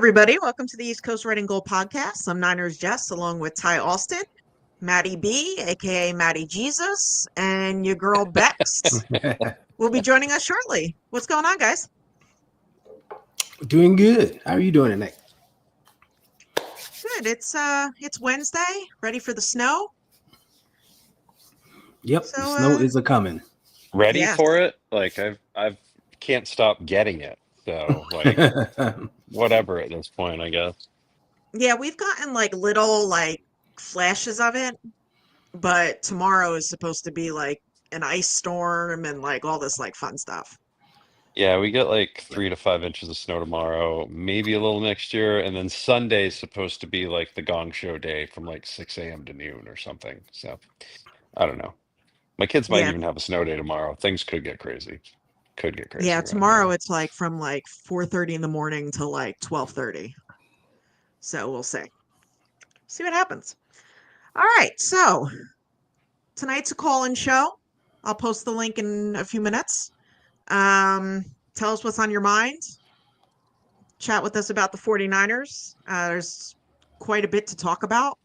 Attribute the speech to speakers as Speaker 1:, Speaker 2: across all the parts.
Speaker 1: everybody. Welcome to the East Coast Red and Gold podcast. I'm Niners Jess, along with Ty Austin, Maddie B, aka Maddie Jesus, and your girl Bex will be joining us shortly. What's going on, guys?
Speaker 2: Doing good. How are you doing tonight?
Speaker 1: Good. It's Wednesday. Ready for the snow?
Speaker 2: Yep, the snow is a coming.
Speaker 3: Ready
Speaker 1: Yeah.
Speaker 3: for it? Like I've can't stop getting it. So like whatever at this point, I guess.
Speaker 1: Yeah, we've gotten like little like flashes of it, but tomorrow is supposed to be like an ice storm and like all this like fun stuff.
Speaker 3: Yeah, we get like 3 to 5 inches of snow tomorrow, maybe a little next year, and then Sunday's supposed to be like the gong show day from like 6 a.m. to noon or something. So I don't know. My kids might
Speaker 1: Yeah.
Speaker 3: even have a snow day tomorrow. Things could get crazy. Could get crazy.
Speaker 1: Yeah,
Speaker 3: around
Speaker 1: tomorrow
Speaker 3: here.
Speaker 1: it's like from like 4:30 in the morning to like 12:30. So we'll see. See what happens. All right, so tonight's a call-in show. I'll post the link in a few minutes. Tell us what's on your mind. Chat with us about the 49ers. There's quite a bit to talk about.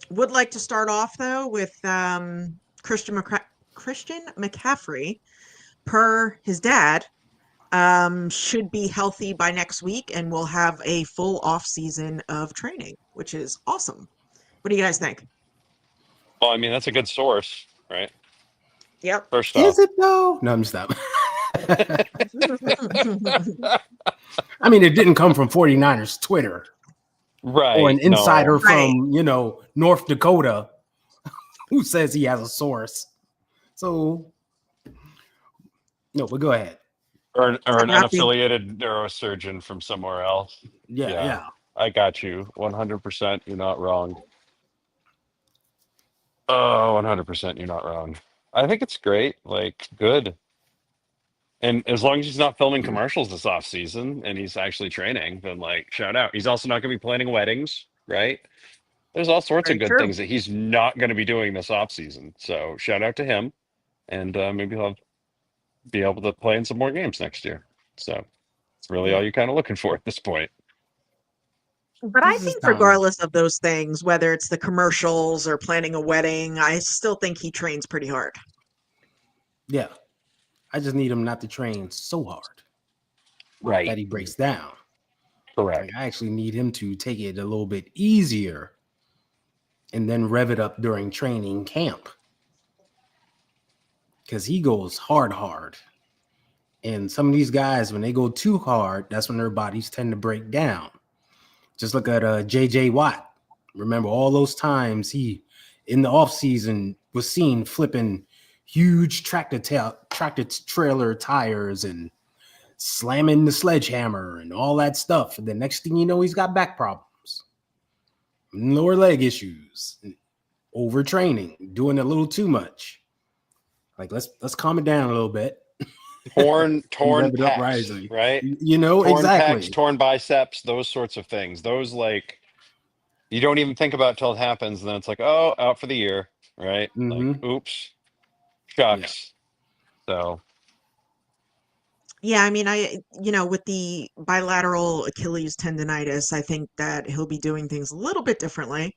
Speaker 1: Would like to start off though with Christian McCaffrey, per his dad, should be healthy by next week and will have a full off season of training, which is awesome. What do you guys think?
Speaker 3: Well, I mean, that's a good source, right?
Speaker 1: Yep.
Speaker 3: First
Speaker 2: Is
Speaker 3: off.
Speaker 2: it though? No, I'm stopping. I mean, it didn't come from 49ers Twitter
Speaker 3: Right.
Speaker 2: or an insider
Speaker 3: No.
Speaker 2: from, North Dakota who says he has a source. So, no, but go ahead.
Speaker 3: Or an
Speaker 1: Happy.
Speaker 3: unaffiliated neurosurgeon from somewhere else.
Speaker 2: Yeah.
Speaker 3: I got you. 100%. You're not wrong. Oh, 100%. You're not wrong. I think it's great. Like, good. And as long as he's not filming commercials this off season and he's actually training, then like, shout out. He's also not going to be planning weddings, right? There's all sorts
Speaker 1: Very
Speaker 3: of good
Speaker 1: true.
Speaker 3: things that he's not going to be doing this off season. So shout out to him. And maybe he'll be able to play in some more games next year. So it's really all you're kind of looking for at this point.
Speaker 1: But I
Speaker 2: This is
Speaker 1: think
Speaker 2: time.
Speaker 1: regardless of those things, whether it's the commercials or planning a wedding, I still think he trains pretty hard.
Speaker 2: Yeah. I just need him not to train so hard
Speaker 3: Right.
Speaker 2: that he breaks down.
Speaker 3: Correct.
Speaker 2: Like, I actually need him to take it a little bit easier and then rev it up during training camp. Because he goes hard. And some of these guys, when they go too hard, that's when their bodies tend to break down. Just look at JJ Watt. Remember all those times he, in the offseason, was seen flipping huge tractor trailer tires and slamming the sledgehammer and all that stuff. And the next thing you know, he's got back problems, lower leg issues, overtraining, doing a little too much. Like, let's calm it down a little bit.
Speaker 3: Torn
Speaker 2: Rev it up
Speaker 3: pecs,
Speaker 2: rising.
Speaker 3: right?
Speaker 2: Torn
Speaker 3: Exactly.
Speaker 2: pecs,
Speaker 3: Torn biceps, those sorts of things. Those like you don't even think about till it happens, and then it's like, oh, out for the year, right? Like, oops, shucks. So
Speaker 1: Yeah, I mean, with the bilateral Achilles tendonitis, I think that he'll be doing things a little bit differently.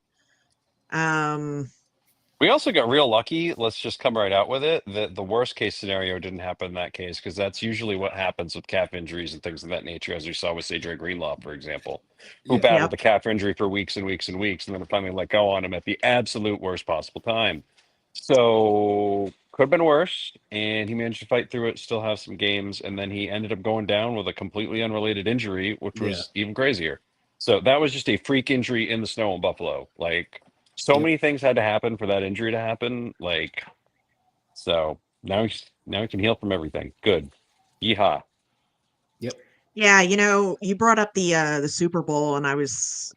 Speaker 3: we also got real lucky. Let's just come right out with it. The worst case scenario didn't happen in that case because that's usually what happens with calf injuries and things of that nature, as we saw with Cedric Greenlaw, for example, who battled the calf injury for weeks and weeks and weeks, and then finally let go on him at the absolute worst possible time. So could have been worse, and he managed to fight through it, still have some games, and then he ended up going down with a completely unrelated injury, which was even crazier. So that was just a freak injury in the snow in Buffalo. Like, so many things had to happen for that injury to happen. Like, so now he can heal from everything. Good. Yeehaw.
Speaker 2: Yep.
Speaker 1: Yeah, you brought up the Super Bowl, and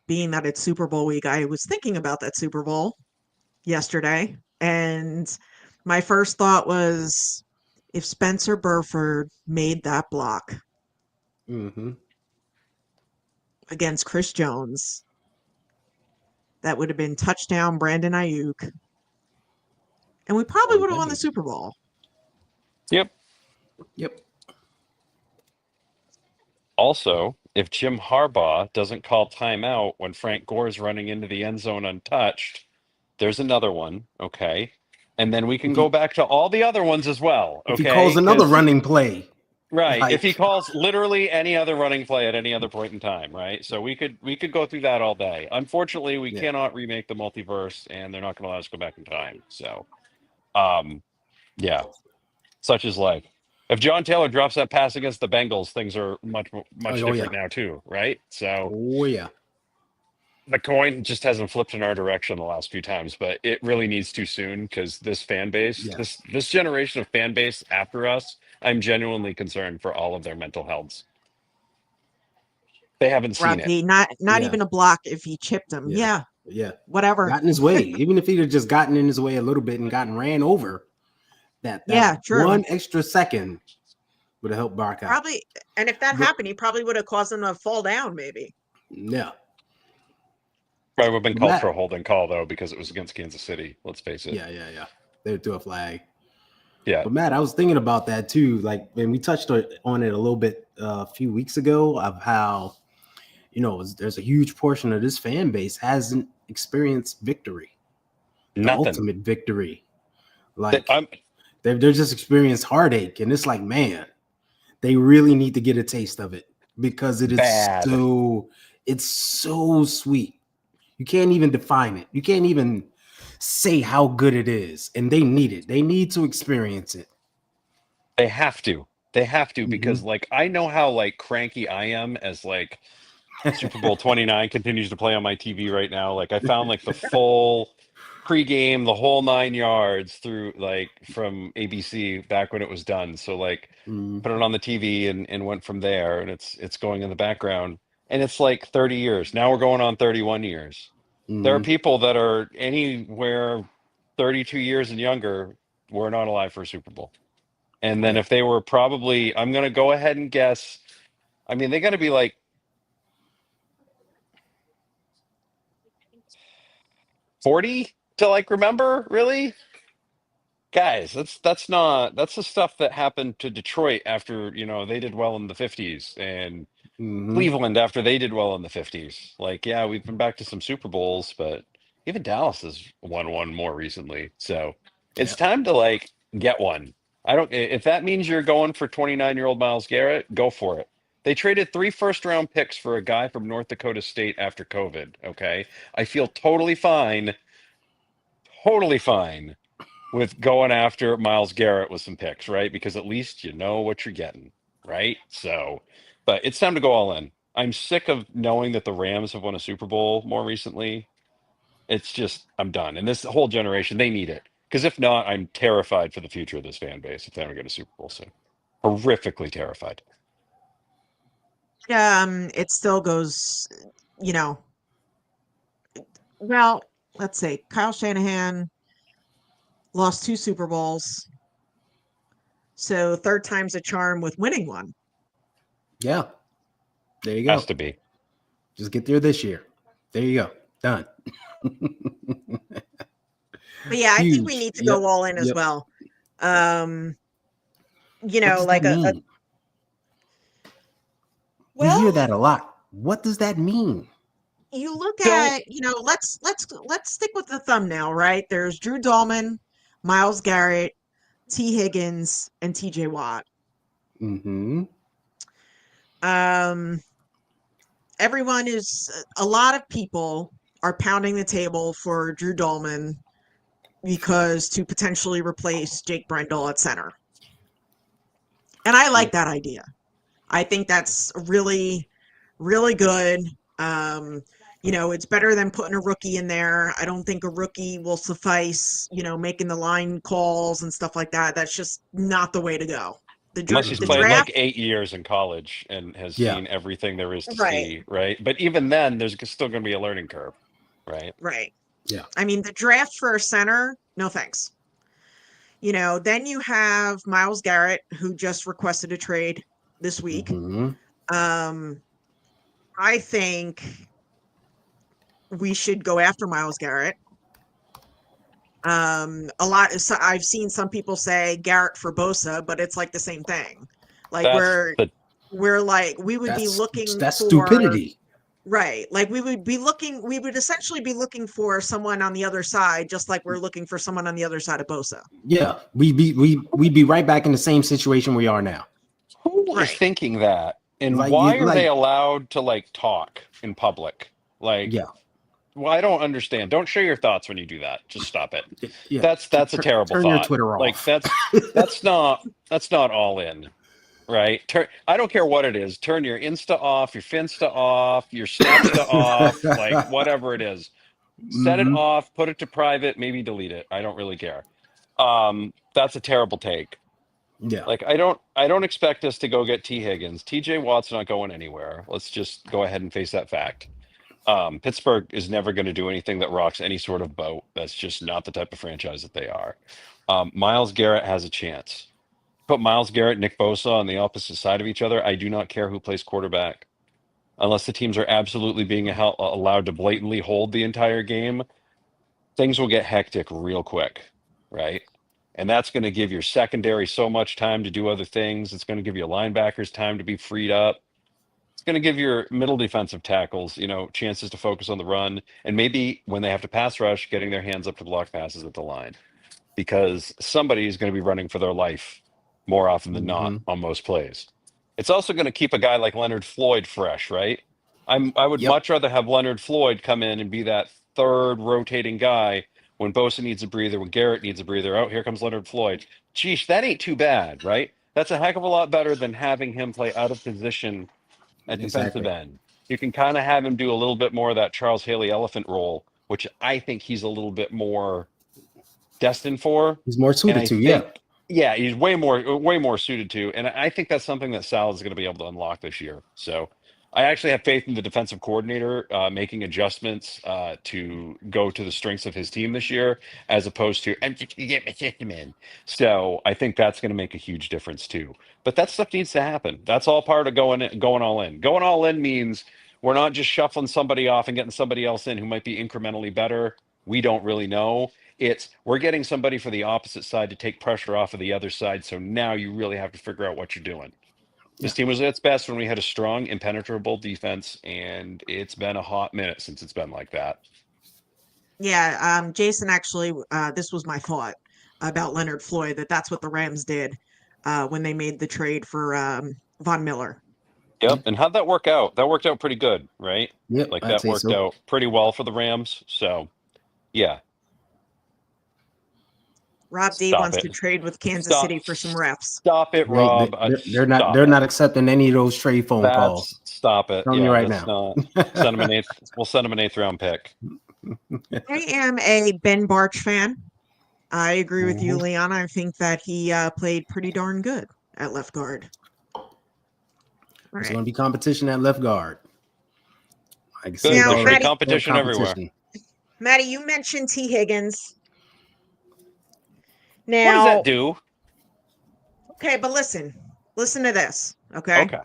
Speaker 1: being that it's Super Bowl week, I was thinking about that Super Bowl yesterday, and my first thought was, if Spencer Burford made that block against Chris Jones, that would have been touchdown Brandon Ayuk, and we probably would have won the Super Bowl.
Speaker 3: Yep.
Speaker 2: Yep.
Speaker 3: Also, if Jim Harbaugh doesn't call timeout when Frank Gore's running into the end zone untouched, there's another one, okay? And then we can
Speaker 2: If
Speaker 3: go
Speaker 2: he
Speaker 3: back to all the other ones as well,
Speaker 2: if he calls
Speaker 3: okay?
Speaker 2: another
Speaker 3: Because
Speaker 2: running play,
Speaker 3: right, if he
Speaker 2: like
Speaker 3: calls literally any other running play at any other point in time, right? So we could go through that all day. Unfortunately, we
Speaker 2: yeah,
Speaker 3: cannot remake the multiverse, and they're not going to let us go back in time. So, um, yeah, such is life. If John Taylor drops that pass against the Bengals, things are much
Speaker 2: oh yeah,
Speaker 3: different now too, right? So
Speaker 2: oh yeah,
Speaker 3: the coin just hasn't flipped in our direction the last few times, but it really needs to soon because this fan base,
Speaker 2: yeah.
Speaker 3: this generation of fan base after us, I'm genuinely concerned for all of their mental healths. They haven't seen it.
Speaker 1: Rocky, not
Speaker 2: Yeah,
Speaker 1: even a block if he chipped him.
Speaker 2: yeah,
Speaker 1: Yeah,
Speaker 2: yeah.
Speaker 1: whatever.
Speaker 2: Got in his way. Even if he'd have just gotten in his way a little bit and gotten ran over, that
Speaker 1: Yeah, true.
Speaker 2: one extra second would have helped Bark out.
Speaker 1: Probably, and if that
Speaker 2: But
Speaker 1: happened, he probably would have caused him to fall down, maybe.
Speaker 2: yeah,
Speaker 3: Right, we've been
Speaker 2: but
Speaker 3: called for a
Speaker 2: Matt,
Speaker 3: holding call though because it was against Kansas City. Let's face it.
Speaker 2: yeah. They would do a flag.
Speaker 3: Yeah,
Speaker 2: But Matt, I was thinking about that too. Like, and we touched on it a little bit a few weeks ago of how, there's a huge portion of this fan base hasn't experienced victory, the
Speaker 3: nothing.
Speaker 2: ultimate victory.
Speaker 3: Th-
Speaker 2: Like
Speaker 3: I'm
Speaker 2: they're just experienced heartache, and it's like, man, they really need to get a taste of it because
Speaker 3: bad.
Speaker 2: it's so sweet. You can't even define it. You can't even say how good it is, and they need it. They need to experience it.
Speaker 3: They have to. They have to because
Speaker 2: Mhm.
Speaker 3: like I know how like cranky I am as like Super Bowl 29 continues to play on my TV right now. Like I found like the full pregame, the whole 9 yards through like from ABC back when it was done. So like
Speaker 2: Mhm.
Speaker 3: put it on the TV and went from there and it's going in the background. And it's like 30 years. Now we're going on 31 years. There are
Speaker 2: Mhm.
Speaker 3: people that are anywhere 32 years and younger were not alive for a Super Bowl. And then
Speaker 2: Yeah.
Speaker 3: if they were probably, I'm going to go ahead and guess, I mean, they got to be like 40 to like remember, really? Guys, that's the stuff that happened to Detroit after, they did well in the 50s and
Speaker 2: Mhm.
Speaker 3: Cleveland after they did well in the 50s. Like, yeah, we've been back to some Super Bowls, but even Dallas has won one more recently. So it's
Speaker 2: Yeah.
Speaker 3: time to like get one. I don't, if that means you're going for 29-year-old Miles Garrett, go for it. They traded 3 first-round picks for a guy from North Dakota State after COVID. Okay. I feel totally fine with going after Miles Garrett with some picks, right? Because at least you know what you're getting, right? So, but it's time to go all in. I'm sick of knowing that the Rams have won a Super Bowl more recently. It's just, I'm done. And this whole generation, they need it. Because if not, I'm terrified for the future of this fan base if they don't get a Super Bowl soon. Horrifically terrified.
Speaker 1: It still goes, you know, well, let's see. Kyle Shanahan lost 2 Super Bowls. So third time's a charm with winning one.
Speaker 2: Yeah. There you
Speaker 3: Has
Speaker 2: go.
Speaker 3: to be.
Speaker 2: Just get there this year. There you go. Done.
Speaker 1: But yeah, I think we
Speaker 2: Huge.
Speaker 1: need to
Speaker 2: Yep.
Speaker 1: go all in as
Speaker 2: Yep.
Speaker 1: well.
Speaker 2: What does
Speaker 1: Like
Speaker 2: that mean? We
Speaker 1: well,
Speaker 2: hear that a lot. What does that mean?
Speaker 1: you look
Speaker 3: Don't,
Speaker 1: at, let's stick with the thumbnail, right? There's Drew Dahlman, Miles Garrett, T. Higgins, and TJ Watt.
Speaker 2: Mm-hmm.
Speaker 1: Everyone a lot of people are pounding the table for Drew Dahlman because to potentially replace Jake Brendel at center. And I like that idea. I think that's really, really good. It's better than putting a rookie in there. I don't think a rookie will suffice, making the line calls and stuff like that. That's just not the way to go.
Speaker 3: unless he's
Speaker 1: The
Speaker 3: played like
Speaker 1: draft,
Speaker 3: 8 years in college and has
Speaker 2: Yeah.
Speaker 3: seen everything there is to
Speaker 1: right,
Speaker 3: see, right? But even then, there's still going to be a learning curve, right?
Speaker 1: right.
Speaker 2: Yeah.
Speaker 1: I mean, the draft for a center, no thanks. Then you have Miles Garrett, who just requested a trade this week.
Speaker 2: Mm-hmm.
Speaker 1: I think we should go after Miles Garrett. I've seen some people say Garrett for Bosa, but it's like the same thing. Like
Speaker 3: That's
Speaker 1: we're
Speaker 3: the
Speaker 1: where like we would be
Speaker 2: That's
Speaker 1: looking
Speaker 2: that's
Speaker 1: for
Speaker 2: stupidity.
Speaker 1: right. Like we would essentially be looking for someone on the other side, just like we're looking for someone on the other side of Bosa.
Speaker 2: Yeah, we'd be right back in the same situation we are now.
Speaker 3: Who is
Speaker 1: Right.
Speaker 3: thinking that? And
Speaker 2: Like,
Speaker 3: why
Speaker 2: you-
Speaker 3: are they
Speaker 2: like-
Speaker 3: allowed to like talk in public? Like,
Speaker 2: Yeah,
Speaker 3: well, I don't understand. Don't share your thoughts when you do that. Just stop it.
Speaker 2: yeah.
Speaker 3: That's a terrible
Speaker 2: Turn
Speaker 3: thought.
Speaker 2: your Twitter
Speaker 3: Like
Speaker 2: off.
Speaker 3: that's not all in, right? I don't care what it is. Turn your Insta off, your Finsta off, your Snapsta off, like whatever it is. Set it
Speaker 2: Mhm.
Speaker 3: off, put it to private, maybe delete it. I don't really care. That's a terrible take.
Speaker 2: Yeah,
Speaker 3: Like I don't expect us to go get T. Higgins. TJ Watt's not going anywhere. Let's just go ahead and face that fact. Pittsburgh is never going to do anything that rocks any sort of boat. That's just not the type of franchise that they are. Myles Garrett has a chance. Put Myles Garrett, Nick Bosa on the opposite side of each other. I do not care who plays quarterback. Unless the teams are absolutely being allowed to blatantly hold the entire game, things will get hectic real quick, right? And that's going to give your secondary so much time to do other things. It's going to give your linebackers time to be freed up. It's going to give your middle defensive tackles, chances to focus on the run, and maybe when they have to pass rush, getting their hands up to block passes at the line, because somebody is going to be running for their life more often than not on most plays. It's also going to keep a guy like Leonard Floyd fresh, right? I would
Speaker 2: Yep.
Speaker 3: much rather have Leonard Floyd come in and be that third rotating guy when Bosa needs a breather, when Garrett needs a breather. Oh, here comes Leonard Floyd. Geesh, that ain't too bad, right? That's a heck of a lot better than having him play out of position at defensive
Speaker 2: Exactly.
Speaker 3: end. You can kind of have him do a little bit more of that Charles Haley elephant role, which I think he's a little bit more destined for.
Speaker 2: He's more
Speaker 3: And
Speaker 2: suited
Speaker 3: I
Speaker 2: to.
Speaker 3: think, yeah, he's way more suited to. And I think that's something that Sal is going to be able to unlock this year. So I actually have faith in the defensive coordinator making adjustments to go to the strengths of his team this year, as opposed to I'm just going to get my system in. So I think that's going to make a huge difference too. But that stuff needs to happen. That's all part of going all in. Going all in means we're not just shuffling somebody off and getting somebody else in who might be incrementally better. We don't really know. It's we're getting somebody for the opposite side to take pressure off of the other side. So now you really have to figure out what you're doing. This team was at its best when we had a strong, impenetrable defense, and it's been a hot minute since it's been like that.
Speaker 1: Yeah, Jason, actually, this was my thought about Leonard Floyd, that's what the Rams did when they made the trade for Von Miller.
Speaker 3: Yep. And how'd that work out? That worked out pretty good, right?
Speaker 2: Yep,
Speaker 3: Like
Speaker 2: I'd
Speaker 3: that
Speaker 2: say
Speaker 3: worked
Speaker 2: so.
Speaker 3: out pretty well for the Rams. So, yeah.
Speaker 1: Rob D
Speaker 3: Stop
Speaker 1: wants
Speaker 3: it.
Speaker 1: to trade with Kansas
Speaker 3: Stop.
Speaker 1: City for some refs.
Speaker 3: Stop it, Rob.
Speaker 2: They're not.
Speaker 3: Stop
Speaker 2: They're
Speaker 3: it.
Speaker 2: not accepting any of those trade phone calls.
Speaker 3: Stop it.
Speaker 2: Telling you
Speaker 3: Yeah,
Speaker 2: right
Speaker 3: let's
Speaker 2: now.
Speaker 3: not send him an eighth. We'll send him an 8th round pick.
Speaker 1: I am a Ben Barch fan. I agree with you,
Speaker 2: Mhm.
Speaker 1: Leon. I think that he played pretty darn good at left guard.
Speaker 2: There's
Speaker 1: Right.
Speaker 2: going to be competition at left guard. I can
Speaker 3: Good.
Speaker 2: see
Speaker 1: Now,
Speaker 2: it
Speaker 3: There should be
Speaker 2: already.
Speaker 3: competition everywhere.
Speaker 1: Maddie, you mentioned T. Higgins.
Speaker 3: What does
Speaker 1: Now,
Speaker 3: that do?
Speaker 1: okay, but listen to this. Okay.
Speaker 3: Okay.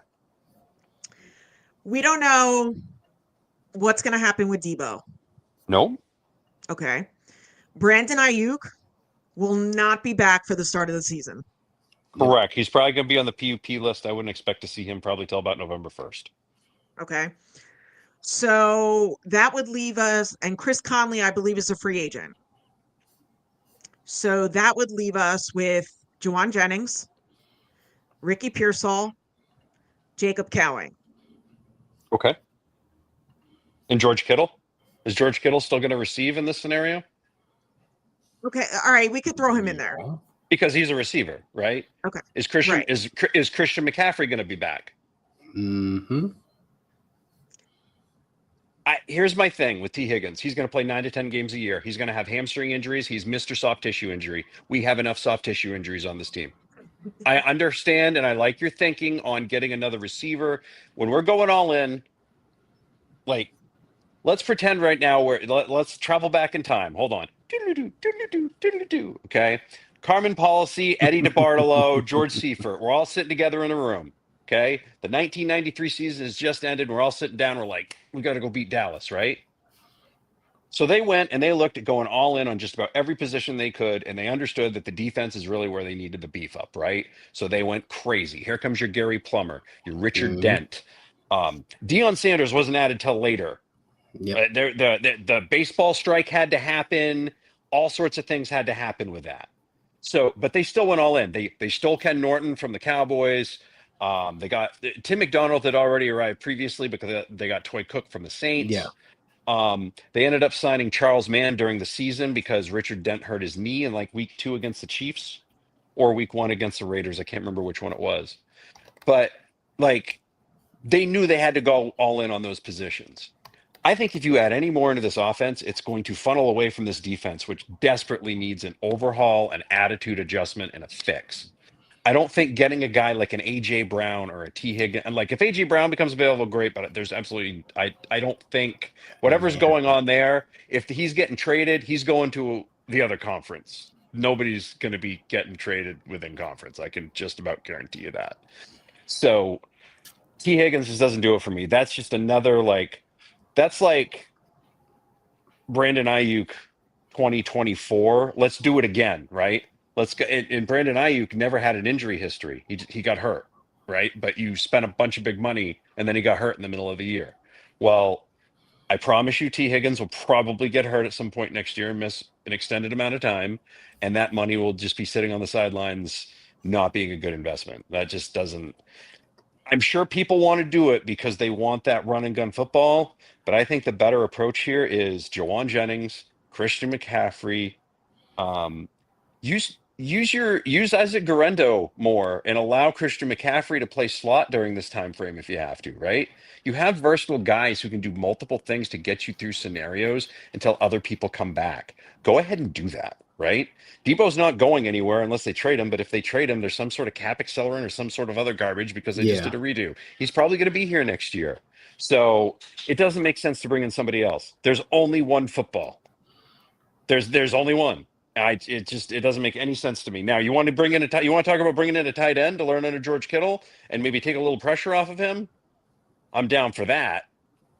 Speaker 1: We don't know what's going to happen with Debo.
Speaker 3: No.
Speaker 1: Okay. Brandon Ayuk will not be back for the start of the season.
Speaker 3: Correct. He's probably going to be on the PUP list. I wouldn't expect to see him probably till about November 1st.
Speaker 1: Okay. So that would leave us, and Chris Conley, I believe, is a free agent. So that would leave us with Juwan Jennings, Ricky Pearsall, Jacob Cowing.
Speaker 3: Okay. And George Kittle? Is George Kittle still going to receive in this scenario?
Speaker 1: Okay. All right. We could throw him in there.
Speaker 3: Because he's a receiver, right?
Speaker 1: Okay.
Speaker 3: Is Christian
Speaker 1: Right.
Speaker 3: is Christian McCaffrey going to be back?
Speaker 2: Mm-hmm.
Speaker 3: Here's my thing with T. Higgins. He's going to play 9 to 10 games a year. He's going to have hamstring injuries. He's Mr. Soft Tissue Injury. We have enough soft tissue injuries on this team. I understand, and I like your thinking on getting another receiver. When we're going all in, like, let's pretend right now let's travel back in time. Hold on. Okay. Carmen Policy, Eddie DeBartolo, George Seifert. We're all sitting together in a room. Okay. The 1993 season has just ended. We're all sitting down. We're like, we got to go beat Dallas, right? So they went and they looked at going all in on just about every position they could, and they understood that the defense is really where they needed the beef up, right? So they went crazy. Here comes your Gary Plummer, your Richard
Speaker 2: Hmm.
Speaker 3: Dent. Deion Sanders wasn't added till later.
Speaker 2: Yep.
Speaker 3: The baseball strike had to happen. All sorts of things had to happen with that. So, but they still went all in. They stole Ken Norton from the Cowboys. They got Tim McDonald had already arrived previously because they got Toy Cook from the
Speaker 2: Yeah.
Speaker 3: Saints. They ended up signing Charles Mann during the season because Richard Dent hurt his knee in like week 2 against the Chiefs or week 1 against the Raiders. I can't remember which one it was, but like they knew they had to go all in on those positions. I think if you add any more into this offense, it's going to funnel away from this defense, which desperately needs an overhaul, an attitude adjustment, and a fix. I don't think getting a guy like an AJ Brown or a T Higgins, and like if AJ Brown becomes available, great. But there's absolutely, I don't think whatever's
Speaker 2: Yeah.
Speaker 3: going on there. If he's getting traded, he's going to the other conference. Nobody's going to be getting traded within conference. I can just about guarantee you that. So T Higgins just doesn't do it for me. That's just another like, that's like Brandon Ayuk 2024. Let's do it again, right? Let's go. And Brandon Ayuk never had an injury history. He got hurt, right? But you spent a bunch of big money and then he got hurt in the middle of the year. Well, I promise you, T. Higgins will probably get hurt at some point next year and miss an extended amount of time, and that money will just be sitting on the sidelines, not being a good investment. That just doesn't. I'm sure people want to do it because they want that run and gun football, but I think the better approach here is Jawan Jennings, Christian McCaffrey. Um, use Isaac Guerendo more and allow Christian McCaffrey to play slot during this time frame if you have to, right? You have versatile guys who can do multiple things to get you through scenarios until other people come back. Go ahead and do that, right? Debo's not going anywhere unless they trade him, but if they trade him, there's some sort of cap accelerant or some sort of other garbage because they just
Speaker 2: Yeah.
Speaker 3: did a redo. He's probably going to be here next year. So it doesn't make sense to bring in somebody else. There's only one football. There's only one. It doesn't make any sense to me. Now you want to bring in you want to talk about bringing in a tight end to learn under George Kittle and maybe take a little pressure off of him? I'm down for that.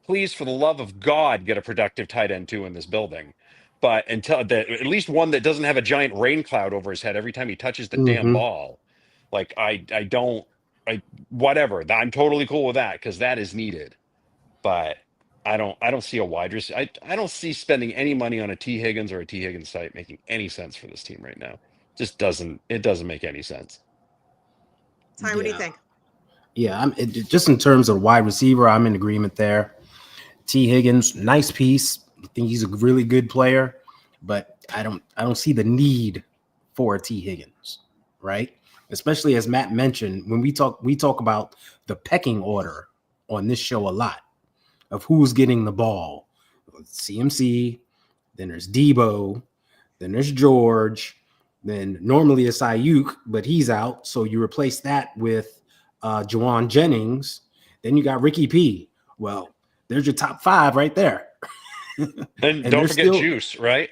Speaker 3: Please, for the love of God, get a productive tight end too in this building. But until that, at least one that doesn't have a giant rain cloud over his head every time he touches the damn
Speaker 2: Hmm.
Speaker 3: ball. Like whatever. I'm totally cool with that because that is needed. But I don't see a wide receiver. I don't see spending any money on a T Higgins or a T Higgins site making any sense for this team right now. Just doesn't make any sense.
Speaker 1: Ty, what do you
Speaker 2: Yeah.
Speaker 1: think?
Speaker 2: Yeah, just in terms of wide receiver, I'm in agreement there. T. Higgins, nice piece. I think he's a really good player, but I don't see the need for a T. Higgins, right? Especially as Matt mentioned, when we talk about the pecking order on this show a lot of who's getting the ball. CMC, then there's Debo, then there's George, then normally it's Ayuk, but he's out, so you replace that with Jawan Jennings. Then you got Ricky P. Well, there's your top 5 right there.
Speaker 3: And don't
Speaker 2: there's
Speaker 3: forget
Speaker 2: still-
Speaker 3: Juice, right?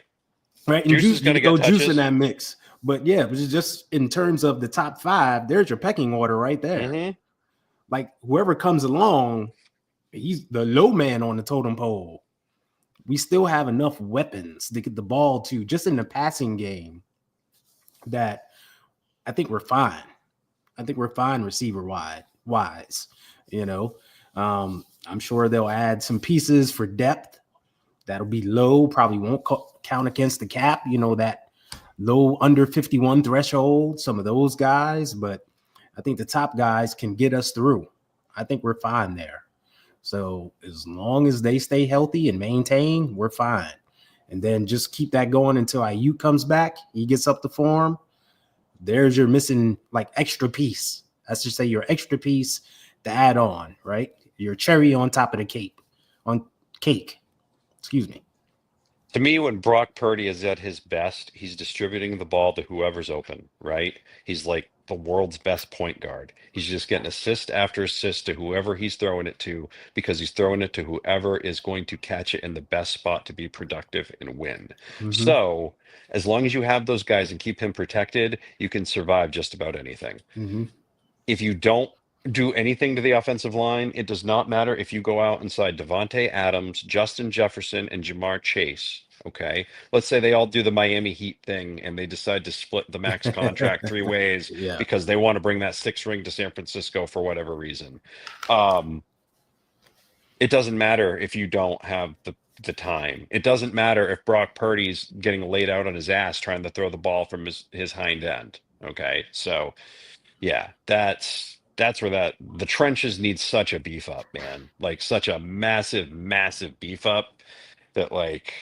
Speaker 2: Right, and
Speaker 3: Juice is
Speaker 2: Juice,
Speaker 3: gonna
Speaker 2: you throw
Speaker 3: get
Speaker 2: Juice
Speaker 3: touches.
Speaker 2: in that mix. But yeah, it was just in terms of the top 5, there's your pecking order right there.
Speaker 3: Mhm.
Speaker 2: Like whoever comes along, he's the low man on the totem pole. We still have enough weapons to get the ball to just in the passing game that I think we're fine. I think we're fine receiver wise. You know, I'm sure they'll add some pieces for depth. That'll be low, probably won't count against the cap, that low under 51 threshold, some of those guys, but I think the top guys can get us through. I think we're fine there. So as long as they stay healthy and maintain, we're fine. And then just keep that going until Ayuk comes back. He gets up to form. There's your missing like extra piece. Let's just say your extra piece to add on, right? Your cherry on top of the cake. Excuse me.
Speaker 3: To me, when Brock Purdy is at his best, he's distributing the ball to whoever's open, right? He's like the world's best point guard. He's just getting assist after assist to whoever he's throwing it to because he's throwing it to whoever is going to catch it in the best spot to be productive and win.
Speaker 2: Mhm.
Speaker 3: So, as long as you have those guys and keep him protected, you can survive just about anything.
Speaker 2: Mhm.
Speaker 3: If you don't do anything to the offensive line. It does not matter if you go out inside Devontae Adams, Justin Jefferson, and Jamar Chase. Okay. Let's say they all do the Miami Heat thing and they decide to split the max contract three ways
Speaker 2: Yeah.
Speaker 3: because they want to bring that six ring to San Francisco for whatever reason. Um, it doesn't matter if you don't have the time. It doesn't matter if Brock Purdy's getting laid out on his ass trying to throw the ball from his hind end. Okay. So yeah, that's where the trenches need such a beef up, man. Like such a massive, massive beef up that like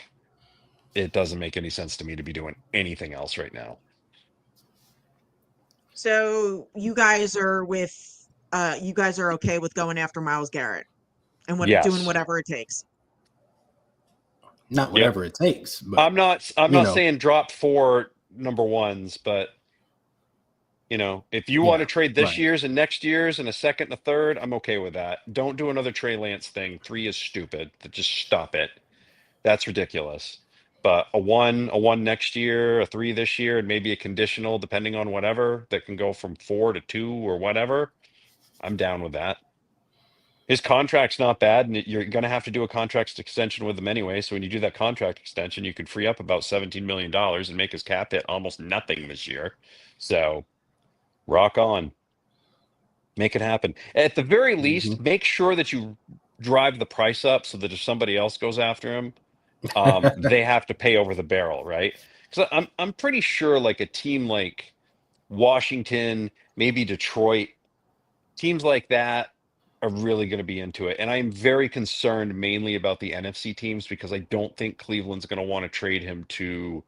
Speaker 3: it doesn't make any sense to me to be doing anything else right now.
Speaker 1: So you guys are okay with going after Myles Garrett and doing
Speaker 3: Yes.
Speaker 1: whatever it takes.
Speaker 2: Not
Speaker 3: Yep.
Speaker 2: whatever it takes, but
Speaker 3: I'm not
Speaker 2: you know,
Speaker 3: saying drop 4 number ones, but if you want
Speaker 2: yeah,
Speaker 3: to trade this
Speaker 2: right.
Speaker 3: year's and next year's and a second and a third, I'm okay with that. Don't do another Trey Lance thing. 3 is stupid. Just stop it. That's ridiculous. But a one next year, a 3 this year, and maybe a conditional, depending on whatever, that can go from 4 to 2 or whatever. I'm down with that. His contract's not bad, and you're going to have to do a contract extension with him anyway. So when you do that contract extension, you could free up about $17 million and make his cap hit almost nothing this year. So rock on. Make it happen. At the very least, make sure that you drive the price up so that if somebody else goes after him, they have to pay over the barrel, right? Because I'm pretty sure like a team like Washington, maybe Detroit, teams like that are really going to be into it. And I'm very concerned mainly about the NFC teams because I don't think Cleveland's going to want to trade him to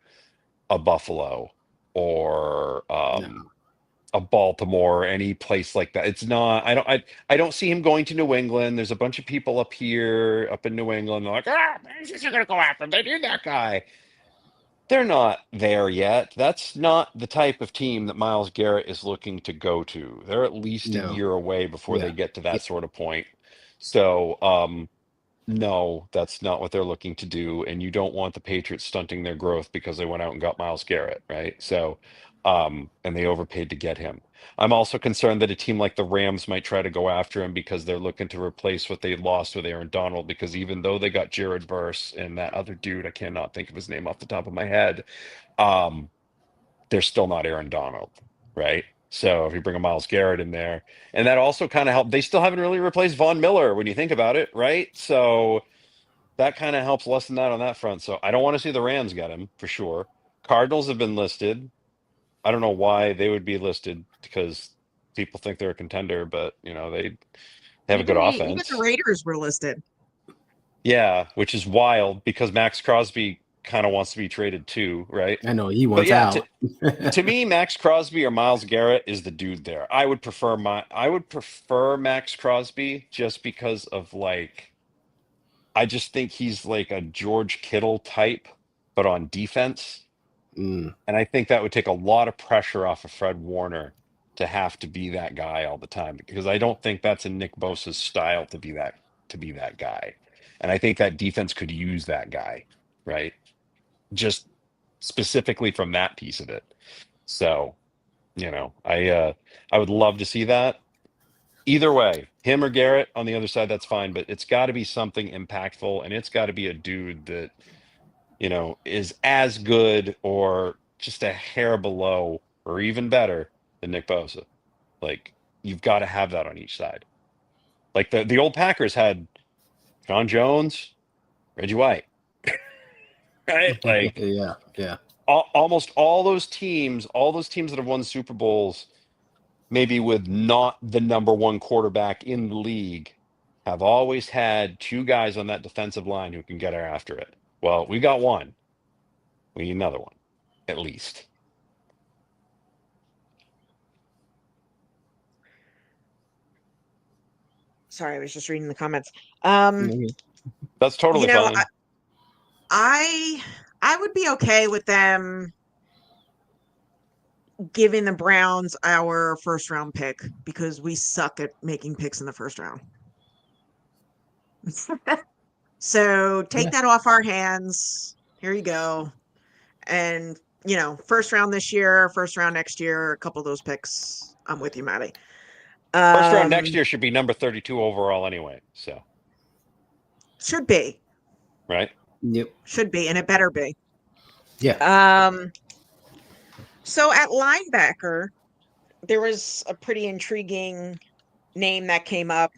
Speaker 3: a Buffalo or
Speaker 2: No.
Speaker 3: a Baltimore, any place like that. It's not. I don't see him going to New England. There's a bunch of people up here, up in New England. They're like, he's just gonna go after him. They need that guy. They're not there yet. That's not the type of team that Myles Garrett is looking to go to. They're at least a
Speaker 2: No.
Speaker 3: year away before they
Speaker 2: Yeah.
Speaker 3: get to that sort of point. So, no, that's not what they're looking to do. And you don't want the Patriots stunting their growth because they went out and got Myles Garrett, right? So, and they overpaid to get him. I'm also concerned that a team like the Rams might try to go after him because they're looking to replace what they lost with Aaron Donald. Because even though they got Jared Verse and that other dude, I cannot think of his name off the top of my head, um, they're still not Aaron Donald, right? So if you bring a Myles Garrett in there, and that also kind of helped, they still haven't really replaced Von Miller when you think about it, right? So that kind of helps lessen that on that front. So I don't want to see the Rams get him for sure. Cardinals have been listed. I don't know why they would be listed because people think they're a contender, but they have a good
Speaker 1: Even the
Speaker 3: offense.
Speaker 1: Raiders were listed.
Speaker 3: Yeah, which is wild because Max Crosby kind of wants to be traded too, right?
Speaker 2: I know he
Speaker 3: But
Speaker 2: wants
Speaker 3: yeah,
Speaker 2: out.
Speaker 3: to me, Max Crosby or Myles Garrett is the dude there. I would prefer Max Crosby just because of like I just think he's like a George Kittle type, but on defense.
Speaker 2: Mm,
Speaker 3: And I think that would take a lot of pressure off of Fred Warner to have to be that guy all the time because I don't think that's in Nick Bosa's style to be that guy. And I think that defense could use that guy, right? Just specifically from that piece of it. So, I would love to see that. Either way, him or Garrett on the other side, that's fine, but it's got to be something impactful and it's got to be a dude that is as good or just a hair below or even better than Nick Bosa. Like you've got to have that on each side. Like the old Packers had John Jones, Reggie White, right? Like
Speaker 2: yeah.
Speaker 3: almost all those teams that have won Super Bowls, maybe with not the number one quarterback in the league, have always had two guys on that defensive line who can get after it. Well, we got one. We need another one, at least.
Speaker 1: Sorry, I was just reading the comments.
Speaker 3: That's totally fine.
Speaker 1: I would be okay with them giving the Browns our first round pick because we suck at making picks in the first round. So take that off our hands. Here you go. And, first round this year, first round next year, a couple of those picks. I'm with you, Maddie.
Speaker 3: First round next
Speaker 1: Um,
Speaker 3: year should be number 32 overall anyway. So,
Speaker 1: should be,
Speaker 3: right?
Speaker 2: Yep.
Speaker 1: and it better be.
Speaker 2: Yeah.
Speaker 1: So at linebacker, there was a pretty intriguing name that came up,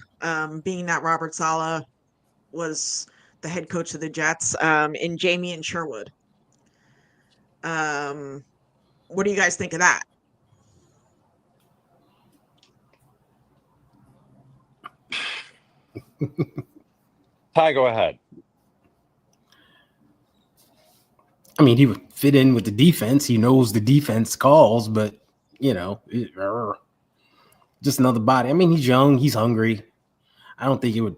Speaker 1: being that Robert Saleh was the head coach of the Jets, in Jamie Sherwood. What do you guys think of that?
Speaker 3: Ty, go ahead.
Speaker 2: I mean, he would fit in with the defense. He knows the defense calls, but just another body. I mean, he's young, he's hungry. I don't think it would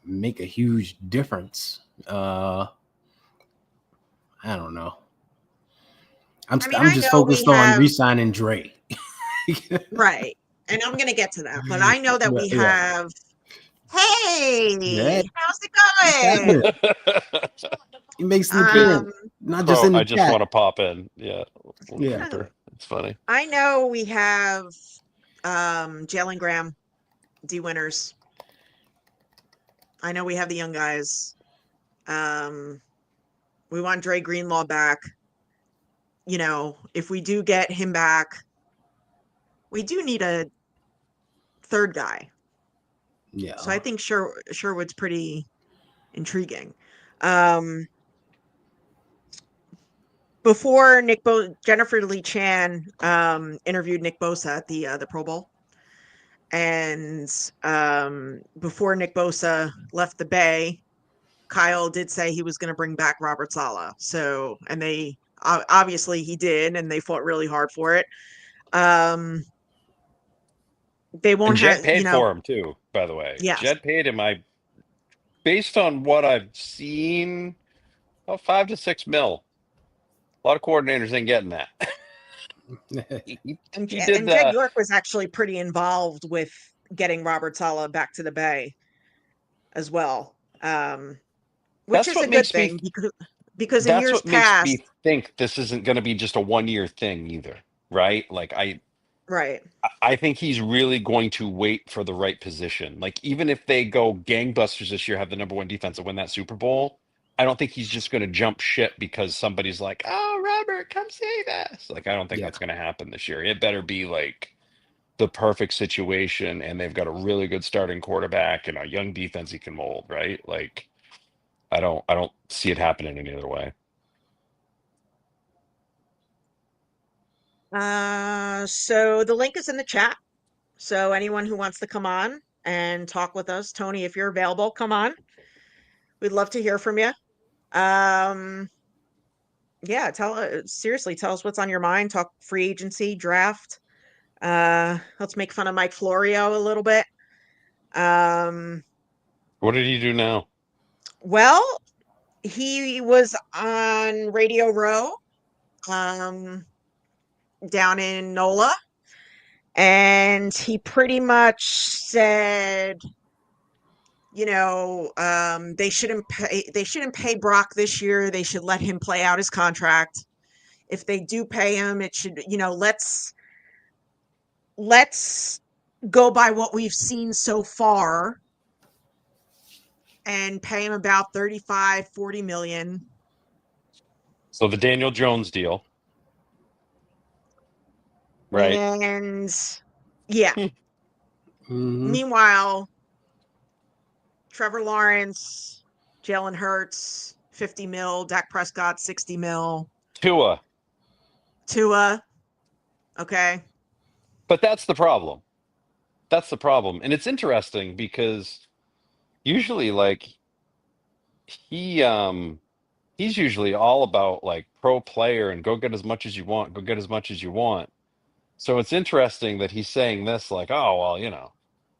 Speaker 2: make a huge difference. I don't know. I'm just
Speaker 1: know we
Speaker 2: focused on
Speaker 1: have
Speaker 2: re-signing Dre.
Speaker 1: right, and I'm gonna get to that, but I know that we
Speaker 2: Yeah.
Speaker 1: have. Hey,
Speaker 2: Yeah.
Speaker 1: how's it going?
Speaker 2: He makes an appearance, not just in the
Speaker 3: I just
Speaker 2: chat.
Speaker 3: want to pop in. Yeah.
Speaker 2: Yeah.
Speaker 3: It's funny.
Speaker 1: I know we have Jalen Graham, D winners. I know we have the young guys. We want Dre Greenlaw back. You know, if we do get him back, we do need a third guy.
Speaker 2: Yeah.
Speaker 1: So I think Sherwood's pretty intriguing. Before Jennifer Lee Chan interviewed Nick Bosa at the Pro Bowl, and before Nick Bosa left the Bay, Kyle did say he was going to bring back Robert Saleh. So, and they obviously he did, and they fought really hard for it. They won't
Speaker 3: And Jed
Speaker 1: have,
Speaker 3: paid for him too, by the way.
Speaker 1: Yes.
Speaker 3: Jed paid him. Based on what I've seen, about $5 to $6 million. A lot of coordinators ain't getting that.
Speaker 1: And Jed York was actually pretty involved with getting Robert Saleh back to the Bay as well, which is a good thing because in years past,
Speaker 3: makes me think this isn't going to be just a 1-year thing either, right? Like I think he's really going to wait for the right position. Like even if they go gangbusters this year, have the number 1 defense and win that Super Bowl, I don't think he's just going to jump ship because somebody's like, "Oh, Robert, come save us." Like I don't think that's going to happen this year. It better be like the perfect situation, and they've got a really good starting quarterback and a young defense he can mold, right? Like I don't see it happening any other way.
Speaker 1: So the link is in the chat. So anyone who wants to come on and talk with us, Tony, if you're available, come on. We'd love to hear from you. Yeah, seriously, tell us what's on your mind. Talk free agency, draft. Let's make fun of Mike Florio a little bit.
Speaker 3: What did he do now?
Speaker 1: Well, he was on Radio Row, down in NOLA, and he pretty much said, you know, they shouldn't pay Brock this year. They should let him play out his contract. If they do pay him, it should, you know, let's go by what we've seen so far and pay him about 35-40 million.
Speaker 3: So the Daniel Jones deal. Right.
Speaker 1: And yeah.
Speaker 2: Mm-hmm.
Speaker 1: Meanwhile, Trevor Lawrence, Jalen Hurts, 50 mil, Dak Prescott, 60 mil.
Speaker 3: Tua.
Speaker 1: Okay.
Speaker 3: But that's the problem. That's the problem. And it's interesting because usually like he's usually all about like pro player and go get as much as you want, go get as much as you want. So it's interesting that he's saying this like, oh, well, you know,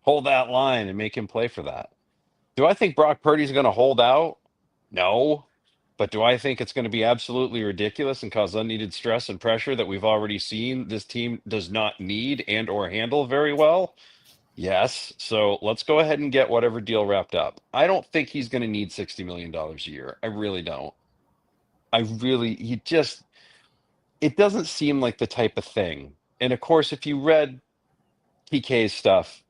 Speaker 3: hold that line and make him play for that. Do I think Brock Purdy's going to hold out? No. But do I think it's going to be absolutely ridiculous and cause unneeded stress and pressure that we've already seen this team does not need and or handle very well? Yes. So let's go ahead and get whatever deal wrapped up. I don't think he's going to need $60 million a year. I really don't. It doesn't seem like the type of thing And of course, if you read PK's stuff,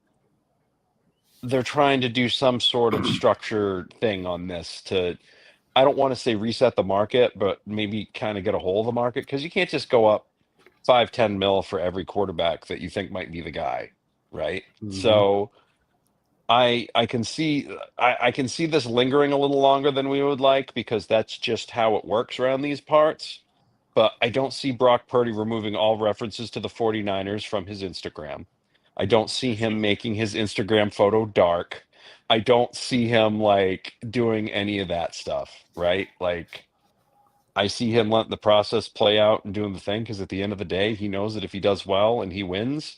Speaker 3: they're trying to do some sort of structured thing on this to, I don't want to say reset the market, but maybe kind of get a hold of the market, because you can't just go up 5-10 mil for every quarterback that you think might be the guy, right?
Speaker 2: Mhm.
Speaker 3: So I can see I can see this lingering a little longer than we would like, because that's just how it works around these parts. But I don't see Brock Purdy removing all references to the 49ers from his Instagram. I don't see him making his Instagram photo dark. I don't see him like doing any of that stuff, right? Like, I see him letting the process play out and doing the thing, because at the end of the day, he knows that if he does well and he wins,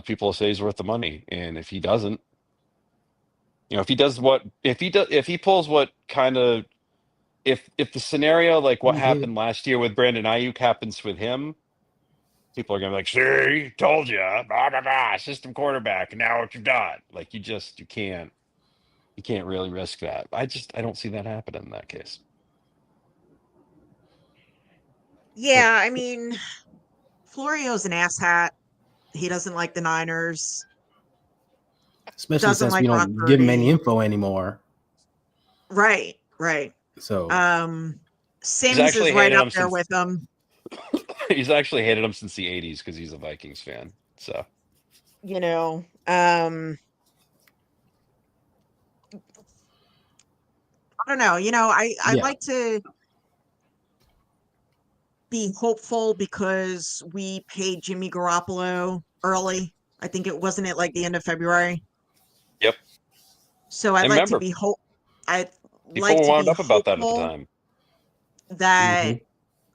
Speaker 3: people will say he's worth the money. And if he doesn't, if he does what if he pulls what kind of, if the scenario like what
Speaker 2: Yeah.
Speaker 3: happened last year with Brandon Ayuk happens with him, people are gonna be like, "See, told you, blah blah blah, system quarterback, and now what you've done." Like, you can't really risk that. I don't see that happening in that case.
Speaker 2: Yeah.
Speaker 1: Yeah, I mean, Florio's an asshat. He doesn't like the Niners.
Speaker 2: Especially
Speaker 1: Doesn't
Speaker 2: since we
Speaker 1: like Brock
Speaker 2: don't give him any
Speaker 1: Purdy.
Speaker 2: info anymore.
Speaker 1: Right, right.
Speaker 2: So
Speaker 1: Um,
Speaker 3: He's
Speaker 1: Sims is
Speaker 3: actually
Speaker 1: right
Speaker 3: hated
Speaker 1: up
Speaker 3: him
Speaker 1: there
Speaker 3: since
Speaker 1: with him.
Speaker 3: he's actually hated him since the '80s because he's a Vikings fan. So
Speaker 1: You know, um, I don't know. I
Speaker 2: yeah,
Speaker 1: like to be hopeful because we paid Jimmy Garoppolo early. I think it wasn't it like the end of February.
Speaker 3: yep.
Speaker 1: So I'd
Speaker 3: And
Speaker 1: like to
Speaker 3: remember,
Speaker 1: be hope. I'd
Speaker 3: people
Speaker 1: like
Speaker 3: were
Speaker 1: to
Speaker 3: wound
Speaker 1: be
Speaker 3: up about that at the
Speaker 1: hopeful
Speaker 3: time.
Speaker 2: hmm
Speaker 1: that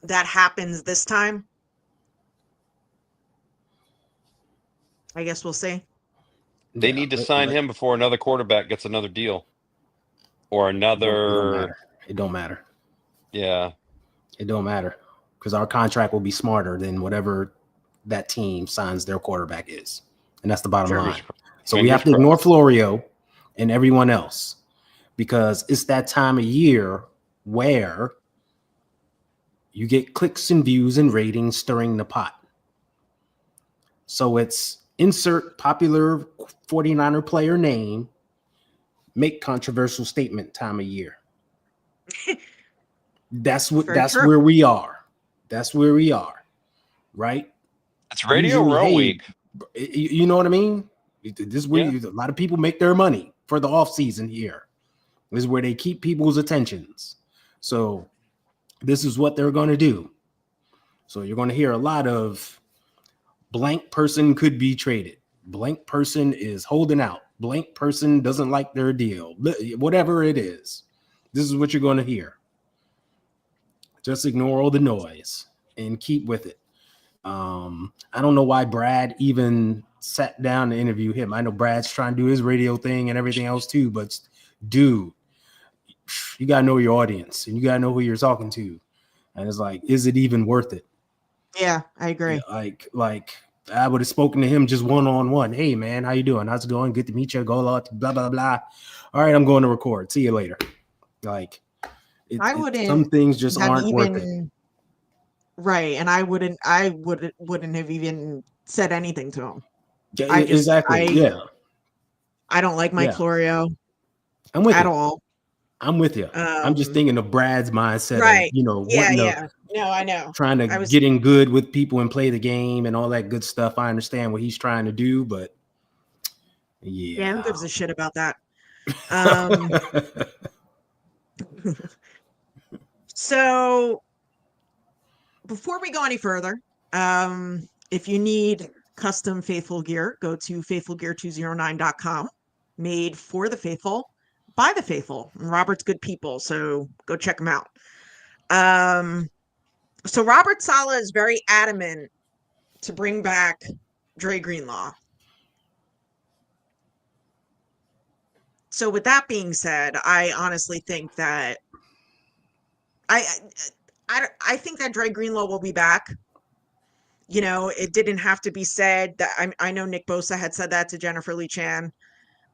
Speaker 1: that happens this time. I guess we'll see.
Speaker 3: They
Speaker 2: yeah,
Speaker 3: need to sign
Speaker 2: but
Speaker 3: him before another quarterback gets another deal or
Speaker 2: it don't
Speaker 3: another.
Speaker 2: matter. It don't matter.
Speaker 3: Yeah,
Speaker 2: It don't matter because our contract will be smarter than whatever that team signs their quarterback is, and that's the bottom
Speaker 1: Sure.
Speaker 3: fingers
Speaker 2: line.
Speaker 3: cr-
Speaker 2: So we
Speaker 3: fingers
Speaker 2: have to ignore
Speaker 3: crossed.
Speaker 2: Florio and everyone else because it's that time of year where you get clicks and views and ratings stirring the pot. So it's insert popular 49er player name, make controversial statement time of year.
Speaker 1: Very
Speaker 2: That's
Speaker 1: true.
Speaker 2: where we are. That's where we are, right?
Speaker 3: It's Radio
Speaker 2: Usually,
Speaker 3: Row
Speaker 2: hey,
Speaker 3: week.
Speaker 2: you know what I mean? This is where
Speaker 3: Yeah,
Speaker 2: a lot of people make their money for the off season here. This is where they keep people's attentions. So this is what they're going to do. So you're going to hear a lot of blank person could be traded. Blank person is holding out. Blank person doesn't like their deal. Whatever it is, this is what you're going to hear. Just ignore all the noise and keep with it. I don't know why Brad even sat down to interview him. I know Brad's trying to do his radio thing and everything else too, but dude, you gotta know your audience and you gotta know who you're talking to. And it's like, is it even worth it?
Speaker 1: Yeah, I
Speaker 2: Yeah,
Speaker 1: agree.
Speaker 2: like I would have spoken to him just one-on-one. Hey man, how you doing? How's it going? Good to meet you. Go out, blah blah blah. All right, I'm going to record. See you later. Like
Speaker 1: I
Speaker 2: some
Speaker 1: wouldn't
Speaker 2: things just
Speaker 1: have
Speaker 2: aren't worth it.
Speaker 1: even right, and I wouldn't have even said anything to him.
Speaker 2: Yeah,
Speaker 1: I just
Speaker 2: exactly.
Speaker 1: I don't like Mike
Speaker 2: Yeah.
Speaker 1: Florio
Speaker 2: I'm with
Speaker 1: at
Speaker 2: you.
Speaker 1: all.
Speaker 2: I'm with you. I'm just
Speaker 1: Um,
Speaker 2: thinking of Brad's mindset of,
Speaker 1: right. Yeah,
Speaker 2: wanting to
Speaker 1: yeah. No, I know.
Speaker 2: trying to
Speaker 1: I was
Speaker 2: get in good with people and play the game and all that good stuff. I understand what he's trying to do, but
Speaker 1: yeah, who
Speaker 2: yeah.
Speaker 1: gives a shit about that? Um, so before we go any further, if you need custom Faithful gear, go to faithfulgear209.com. Made for the faithful, by the faithful. And Robert's good people, so go check him out. So Robert Saleh is very adamant to bring back Dre Greenlaw. So with that being said, I honestly think that I I think that Dre Greenlaw will be back. It didn't have to be said that I know Nick Bosa had said that to Jennifer Lee Chan,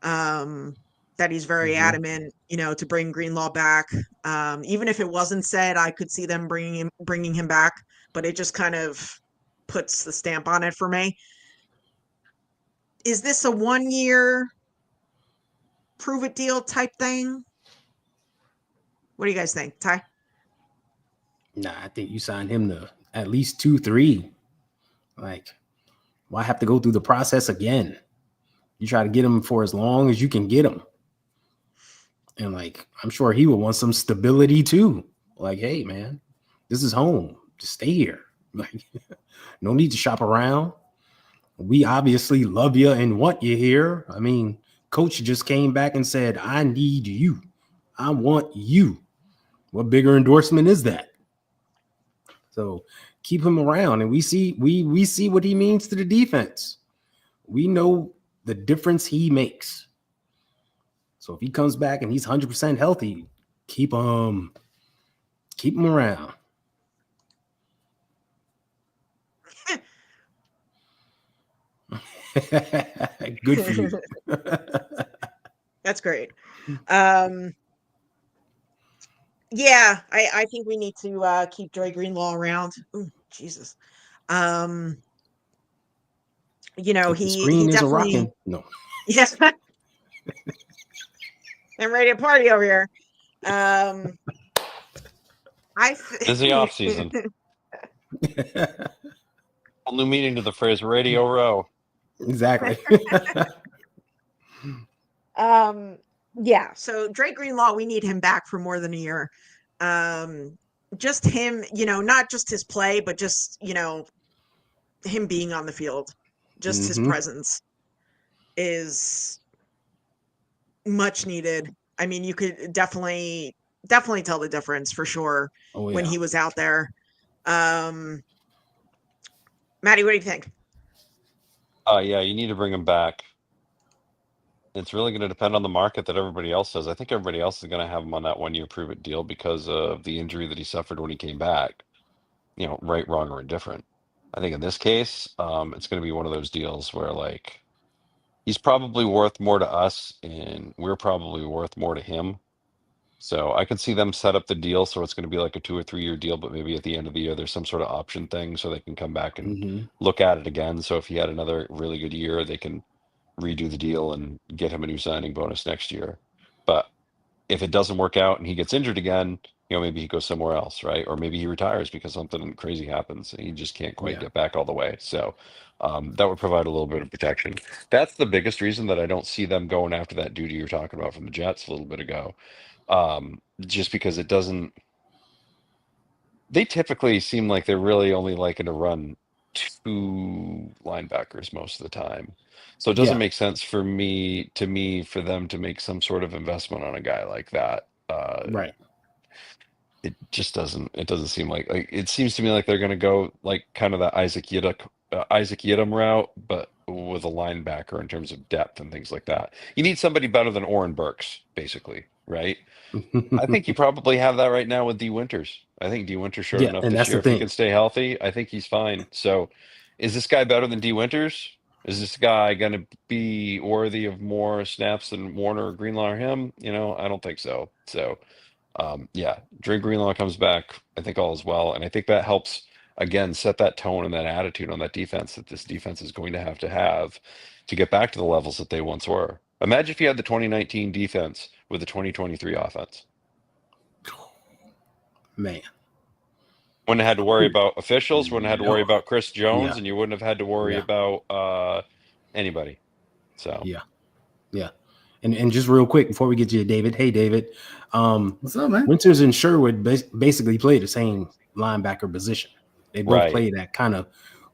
Speaker 1: that he's very
Speaker 2: Mhm.
Speaker 1: adamant, to bring Greenlaw back. Even if it wasn't said, I could see them bringing him back, but it just kind of puts the stamp on it for me. Is this a 1 year prove it deal type thing? What do you guys think, Ty?
Speaker 2: Nah, I think you signed him to at least 2-3. Like, why have to go through the process again? You try to get him for as long as you can get him. And like, I'm sure he would want some stability too. Like, hey, man, this is home. Just stay here. Like, no need to shop around. We obviously love you and want you here. I mean, coach just came back and said, I need you. I want you. What bigger endorsement is that? So keep him around, and we see what he means to the defense. We know the difference he makes. So if he comes back and he's 100% healthy, keep him around. Good for you.
Speaker 1: That's great. Yeah, I think we need to keep Dre Greenlaw around. Ooh, Jesus. You know,
Speaker 2: If the
Speaker 1: he
Speaker 2: screen isn't
Speaker 1: definitely
Speaker 2: rocking. No.
Speaker 1: Yes. I'm ready to party over here.
Speaker 3: Busy off season. Whole new meaning to the phrase Radio Row.
Speaker 2: Exactly.
Speaker 1: Yeah, so Dre Greenlaw, we need him back for more than a year. Just him, you know, not just his play, but just, you know, him being on the field, just his presence is much needed. I mean, you could definitely tell the difference for sure when he was out there. Maddie, what do you think?
Speaker 3: Yeah, you need to bring him back. It's really going to depend on the market that everybody else has. I think everybody else is going to have him on that 1 year prove it deal because of the injury that he suffered when he came back. You know, right, wrong, or indifferent. I think in this case, it's going to be one of those deals where like he's probably worth more to us, and we're probably worth more to him. So I could see them set up the deal so it's going to be like a 2 or 3 year deal, but maybe at the end of the year there's some sort of option thing so they can come back and look at it again. So if he had another really good year, they can redo the deal and get him a new signing bonus next year. But if it doesn't work out and he gets injured again, you know, maybe he goes somewhere else, right? Or maybe he retires because something crazy happens and he just can't quite get back all the way. So that would provide a little bit of protection. That's the biggest reason that I don't see them going after that dude you're talking about from the Jets a little bit ago. Just because it doesn't. They typically seem like they're really only liking to run 2 linebackers most of the time. So it doesn't make sense for them to make some sort of investment on a guy like that.
Speaker 2: Right.
Speaker 3: It just doesn't. It doesn't seem like it seems to me like they're going to go like kind of the Isaac Yiadom route, but with a linebacker in terms of depth and things like that. You need somebody better than Oren Burks, basically, right? I think you probably have that right now with D Winters. I think D Winters showed enough
Speaker 2: and
Speaker 3: this
Speaker 2: that's
Speaker 3: year.
Speaker 2: the
Speaker 3: If he
Speaker 2: thing.
Speaker 3: can stay healthy, I think he's fine. So, is this guy better than D Winters? Is this guy going to be worthy of more snaps than Warner or Greenlaw or him? You know, I don't think so. So, yeah, Dre Greenlaw comes back. I think all is well, and I think that helps again set that tone and that attitude on that defense that this defense is going to have to get back to the levels that they once were. Imagine if you had the 2019 defense with the 2023 offense.
Speaker 2: Man.
Speaker 3: Wouldn't have had to worry about officials, wouldn't have had to worry about Chris Jones, and you wouldn't have had to worry about anybody. So
Speaker 2: yeah. And just real quick before we get to you, David. Hey, David.
Speaker 4: What's up, man?
Speaker 2: Winters and Sherwood basically play the same linebacker position. They both play that kind of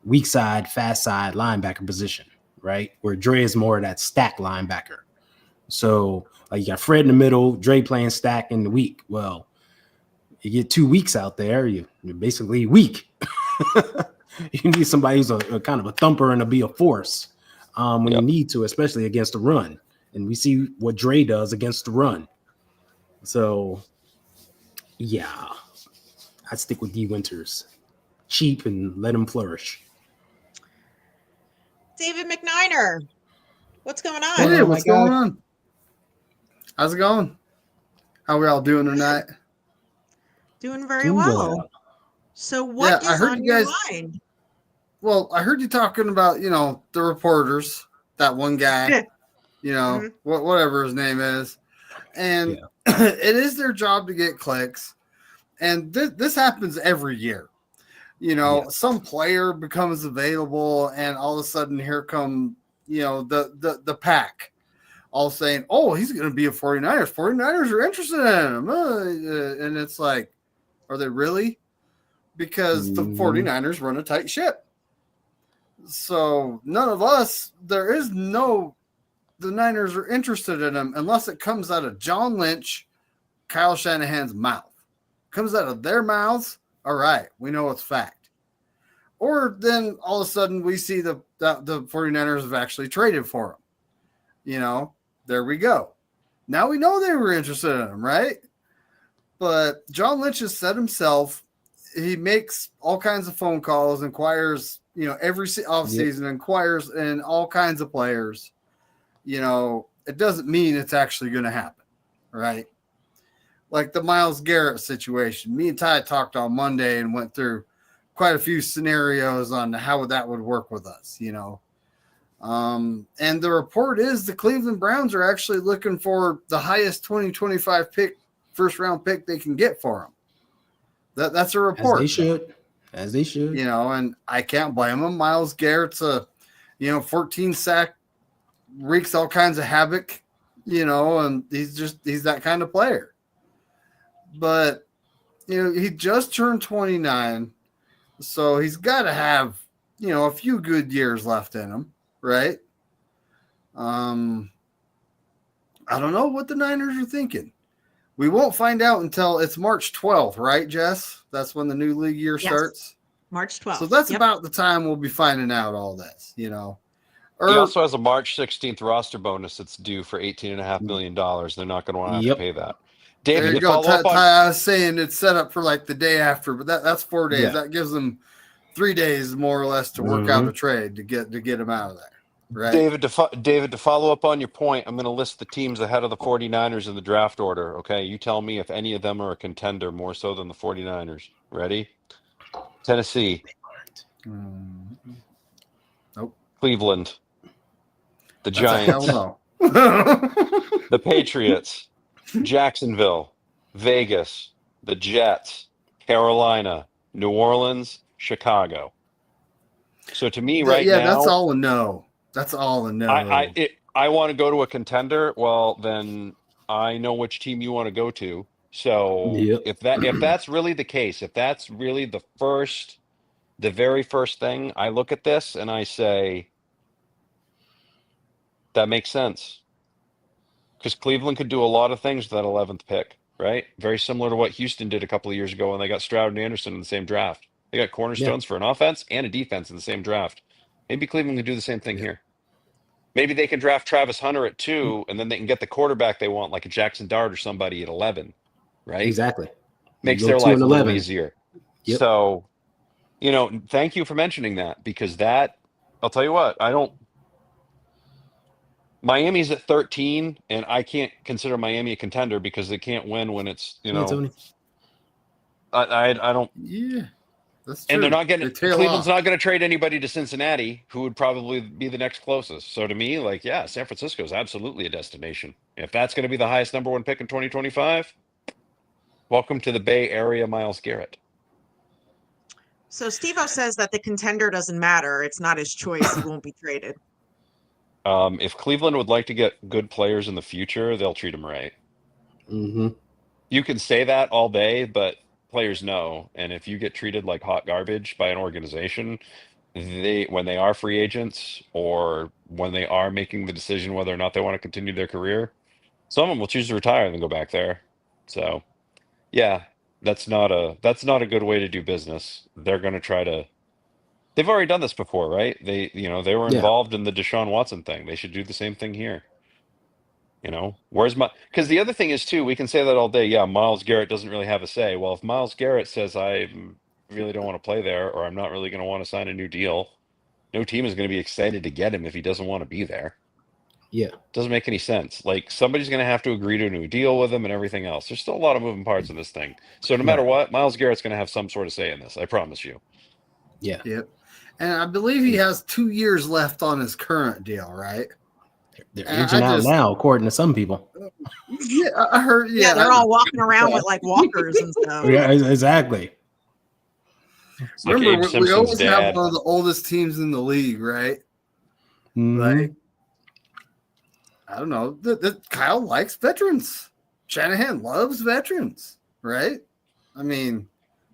Speaker 2: weak side, fast side linebacker position, right? Where Dre is more of that stack linebacker. So like you got Fred in the middle, Dre playing stack in the weak. Well, you get 2 weeks out there, you're basically weak. You need somebody who's a kind of a thumper and to be a force when you need to, especially against the run. And we see what Dre does against the run. So, yeah, I'd stick with D Winters. Cheap and let him flourish.
Speaker 1: David McNiner, what's going on?
Speaker 4: Hey, what's going on? How's it going? How are we all doing tonight?
Speaker 1: Doing very well. So what is
Speaker 4: I heard
Speaker 1: on
Speaker 4: you guys,
Speaker 1: your mind?
Speaker 4: well, I heard you talking about, the reporters, that one guy,
Speaker 1: Yeah.
Speaker 4: whatever his name is. And it is their job to get clicks. And this happens every year. Some player becomes available, and all of a sudden here come, the pack all saying, oh, he's going to be a 49ers. 49ers are interested in him. And it's like, are they really? Because the 49ers run a tight ship. So none of us, the Niners are interested in him unless it comes out of John Lynch, Kyle Shanahan's mouth. Comes out of their mouths, all right, we know it's fact. Or then all of a sudden we see the 49ers have actually traded for him. There we go. Now we know they were interested in him, right? But John Lynch has said himself, he makes all kinds of phone calls, inquires, every offseason, inquires in all kinds of players. It doesn't mean it's actually going to happen, right? Like the Myles Garrett situation. Me and Ty talked on Monday and went through quite a few scenarios on how that would work with us, And the report is the Cleveland Browns are actually looking for the highest 2025 first-round pick they can get for him. That's a report.
Speaker 2: As they should.
Speaker 4: And I can't blame them. Myles Garrett's 14 sack, wreaks all kinds of havoc, and he's that kind of player. But, he just turned 29, so he's got to have, a few good years left in him, right? I don't know what the Niners are thinking. We won't find out until it's March 12th, right, Jess? That's when the new league year starts.
Speaker 1: March 12th.
Speaker 4: So that's about the time we'll be finding out all this,
Speaker 3: He also has a March 16th roster bonus that's due for $18.5 million. They're not going to want to have to pay that. David,
Speaker 4: there you go. I was saying it's set up for like the day after, but that's 4 days. Yeah. That gives them 3 days more or less to work out a trade to get him out of there. Right.
Speaker 3: David, to follow up on your point, I'm going to list the teams ahead of the 49ers in the draft order. Okay. You tell me if any of them are a contender more so than the 49ers. Ready? Tennessee.
Speaker 4: Nope.
Speaker 3: Cleveland. The Giants.
Speaker 4: No.
Speaker 3: The Patriots. Jacksonville, Vegas, the Jets, Carolina, New Orleans, Chicago. So to me, now,
Speaker 4: that's all a no. That's all a no.
Speaker 3: I want to go to a contender. Well, then I know which team you want to go to. So if that's really the case, if that's really the very first thing, I look at this and I say that makes sense. Because Cleveland could do a lot of things with that 11th pick, right? Very similar to what Houston did a couple of years ago when they got Stroud and Anderson in the same draft. They got cornerstones for an offense and a defense in the same draft. Maybe Cleveland can do the same thing here. Maybe they can draft Travis Hunter at 2, and then they can get the quarterback they want, like a Jackson Dart or somebody at 11, right?
Speaker 2: Exactly.
Speaker 3: Makes their life a little easier. Yep. So, thank you for mentioning that, because I'll tell you what, Miami's at 13, and I can't consider Miami a contender because they can't win when it's, I don't.
Speaker 4: Yeah, that's true.
Speaker 3: And they're not getting, Cleveland's not going to trade anybody to Cincinnati, who would probably be the next closest. So to me, San Francisco is absolutely a destination. If that's going to be the highest number 1 pick in 2025, welcome to the Bay Area, Myles Garrett.
Speaker 1: So Steve-O says that the contender doesn't matter. It's not his choice. He won't be traded.
Speaker 3: If Cleveland would like to get good players in the future, they'll treat them right.
Speaker 2: Mm-hmm.
Speaker 3: You can say that all day, but players know. And if you get treated like hot garbage by an organization, when they are free agents or when they are making the decision whether or not they want to continue their career, some of them will choose to retire and then go back there. So, yeah, that's not a good way to do business. They're going to try to. They've already done this before, right? They were involved in the Deshaun Watson thing. They should do the same thing here. Because the other thing is too, we can say that all day. Yeah, Myles Garrett doesn't really have a say. Well, if Myles Garrett says I really don't want to play there, or I'm not really going to want to sign a new deal, no team is going to be excited to get him if he doesn't want to be there.
Speaker 2: Yeah,
Speaker 3: doesn't make any sense. Like, somebody's going to have to agree to a new deal with him and everything else. There's still a lot of moving parts in this thing. So no matter what, Myles Garrett's going to have some sort of say in this. I promise you.
Speaker 2: Yeah.
Speaker 4: Yep. And I believe he has 2 years left on his current deal, right?
Speaker 2: They're
Speaker 4: And
Speaker 2: aging
Speaker 4: I
Speaker 2: out
Speaker 4: just-
Speaker 2: now, according to some people.
Speaker 4: Yeah, I heard.
Speaker 1: Yeah,
Speaker 4: Yeah,
Speaker 1: they're all walking around with like walkers and stuff.
Speaker 2: Yeah, exactly.
Speaker 3: It's like
Speaker 4: remember,
Speaker 3: Abe
Speaker 4: we
Speaker 3: Simpson's
Speaker 4: always have
Speaker 3: dad.
Speaker 4: one of the oldest teams in the league, right?
Speaker 2: Mhm.
Speaker 4: Like, I don't know. Kyle likes veterans. Shanahan loves veterans, right? I mean,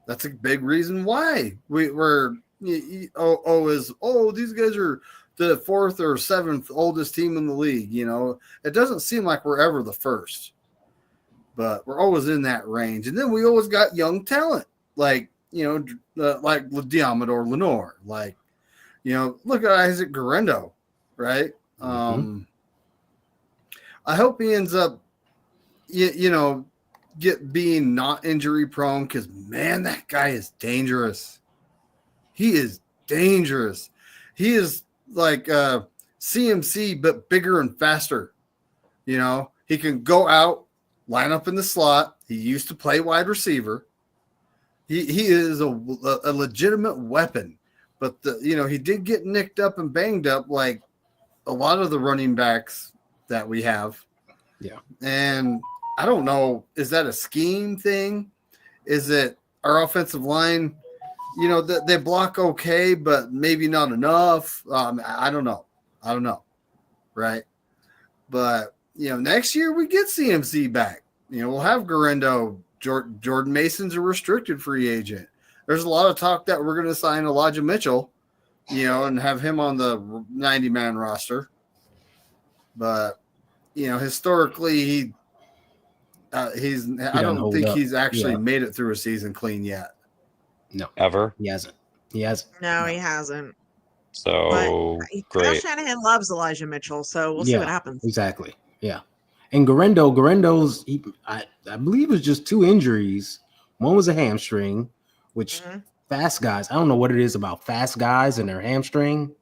Speaker 4: that's a big reason why these guys are the 4th or 7th oldest team in the league. You know, it doesn't seem like we're ever the first, but we're always in that range. And then we always got young talent, like like Diamador Lenore, like look at Isaac Guerrero, right? I hope he ends up, being not injury prone, because man, that guy is dangerous. He is dangerous. He is like CMC, but bigger and faster. He can go out, line up in the slot. He used to play wide receiver. He is a legitimate weapon, but he did get nicked up and banged up like a lot of the running backs that we have.
Speaker 2: Yeah.
Speaker 4: And I don't know, is that a scheme thing? Is it our offensive line? They block okay, but maybe not enough. I don't know. Right. But, next year we get CMC back. We'll have Guerrero. Jordan Mason's a restricted free agent. There's a lot of talk that we're going to sign Elijah Mitchell, and have him on the 90-man roster. But, historically, I don't think he's actually made it through a season clean yet.
Speaker 2: No,
Speaker 3: Ever.
Speaker 2: he hasn't.
Speaker 1: No, he hasn't.
Speaker 3: So
Speaker 1: Kyle
Speaker 3: great.
Speaker 1: Shanahan loves Elijah Mitchell, so we'll see what happens.
Speaker 2: Exactly. Yeah. And Guerendo's, I believe it was just 2 injuries. One was a hamstring, which fast guys, I don't know what it is about fast guys and their hamstring.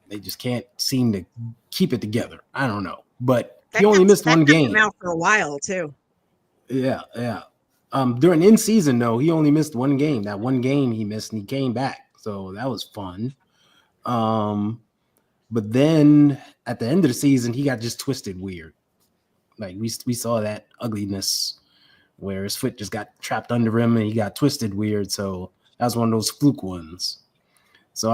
Speaker 2: They just can't seem to keep it together. I don't know. But he only missed one game.
Speaker 1: Out for a while too.
Speaker 2: Yeah. During in season, though, he only missed one game. That one game he missed, and he came back. So that was fun. But then at the end of the season, he got just twisted weird. Like we saw that ugliness where his foot just got trapped under him and he got twisted weird. So that was one of those fluke ones. So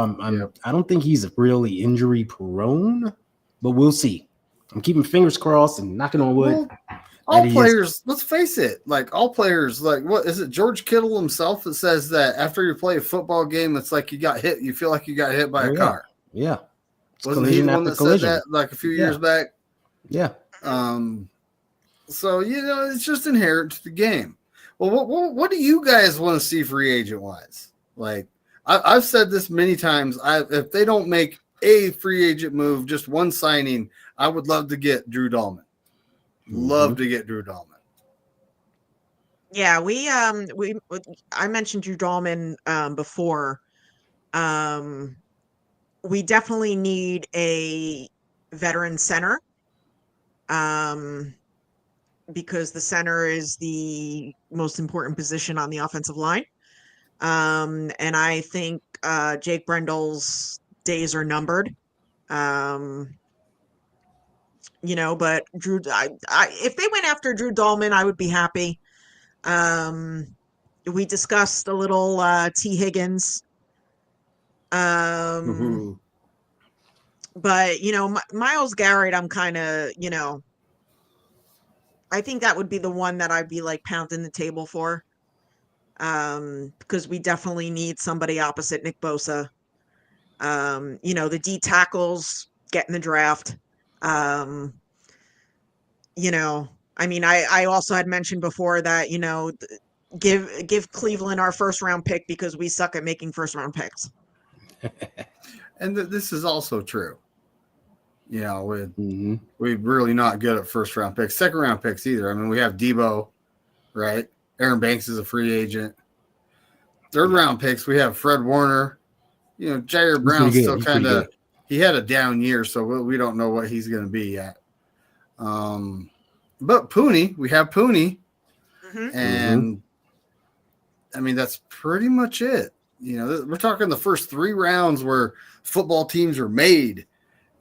Speaker 2: I don't think he's really injury prone, but we'll see. I'm keeping fingers crossed and knocking on wood.
Speaker 4: Well, all players, let's face it, like all players, like what is it? George Kittle himself that says that after you play a football game, it's like you got hit. You feel like you got hit by a car.
Speaker 2: Yeah.
Speaker 4: Wasn't he the one that said that like a few years back?
Speaker 2: Yeah.
Speaker 4: So it's just inherent to the game. Well, what do you guys want to see free agent wise? Like I've said this many times. If they don't make a free agent move, just one signing, I would love to get Drew Dahlman. Love to get Drew Dahlman.
Speaker 1: Yeah, I mentioned Drew Dahlman before. We definitely need a veteran center. Because the center is the most important position on the offensive line. And I think Jake Brendel's days are numbered. But Drew, if they went after Drew Dahlman, I would be happy. We discussed a little T. Higgins. But Myles Garrett, I'm kind of, I think that would be the one that I'd be like pounding the table for. Because we definitely need somebody opposite Nick Bosa. The D tackles get in the draft. I also had mentioned before that, give Cleveland our first round pick because we suck at making first round picks.
Speaker 4: And this is also true. We're really not good at first round picks, second round picks either. I mean, we have Debo, right? Aaron Banks is a free agent. Third round picks, we have Fred Warner. Jair Brown's still kind of, he had a down year, so we don't know what he's going to be yet. But Pooney, we have Pooney. And I mean, that's pretty much it. we're talking the first 3 rounds where football teams are made,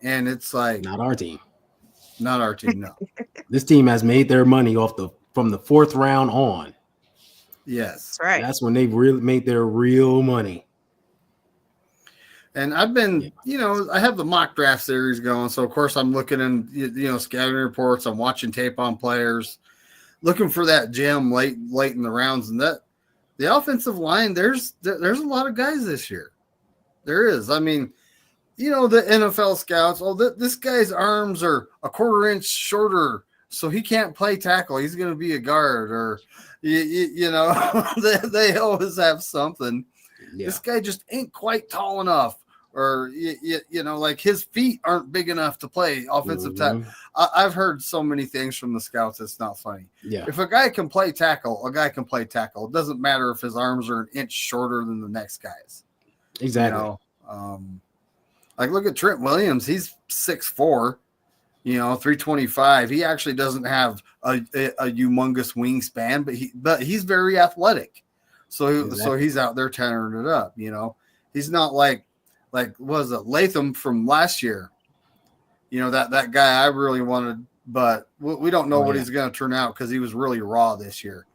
Speaker 4: and it's like
Speaker 2: Not our team.
Speaker 4: not our team. No.
Speaker 2: This team has made their money from the 4th round on.
Speaker 4: Yes.
Speaker 1: That's right.
Speaker 2: That's when they've really made their real money.
Speaker 4: And I've been, I have the mock draft series going. So, of course, I'm looking in, scouting reports. I'm watching tape on players, looking for that gem late in the rounds. And that the offensive line, there's a lot of guys this year. There is. I mean, the NFL scouts, this guy's arms are a 1/4 inch shorter, so he can't play tackle. He's going to be a guard. Or, they always have something. Yeah. This guy just ain't quite tall enough. Or, like his feet aren't big enough to play offensive tackle. I've heard so many things from the scouts. It's not funny.
Speaker 2: Yeah.
Speaker 4: If a guy can play tackle, a guy can play tackle. It doesn't matter if his arms are an inch shorter than the next guy's.
Speaker 2: Exactly.
Speaker 4: Like look at Trent Williams. He's 6'4", 325. He actually doesn't have a humongous wingspan, but he's very athletic. So he's out there tearing it up. He's not like was it Latham from last year? That guy I really wanted, but we don't know what he's going to turn out because he was really raw this year.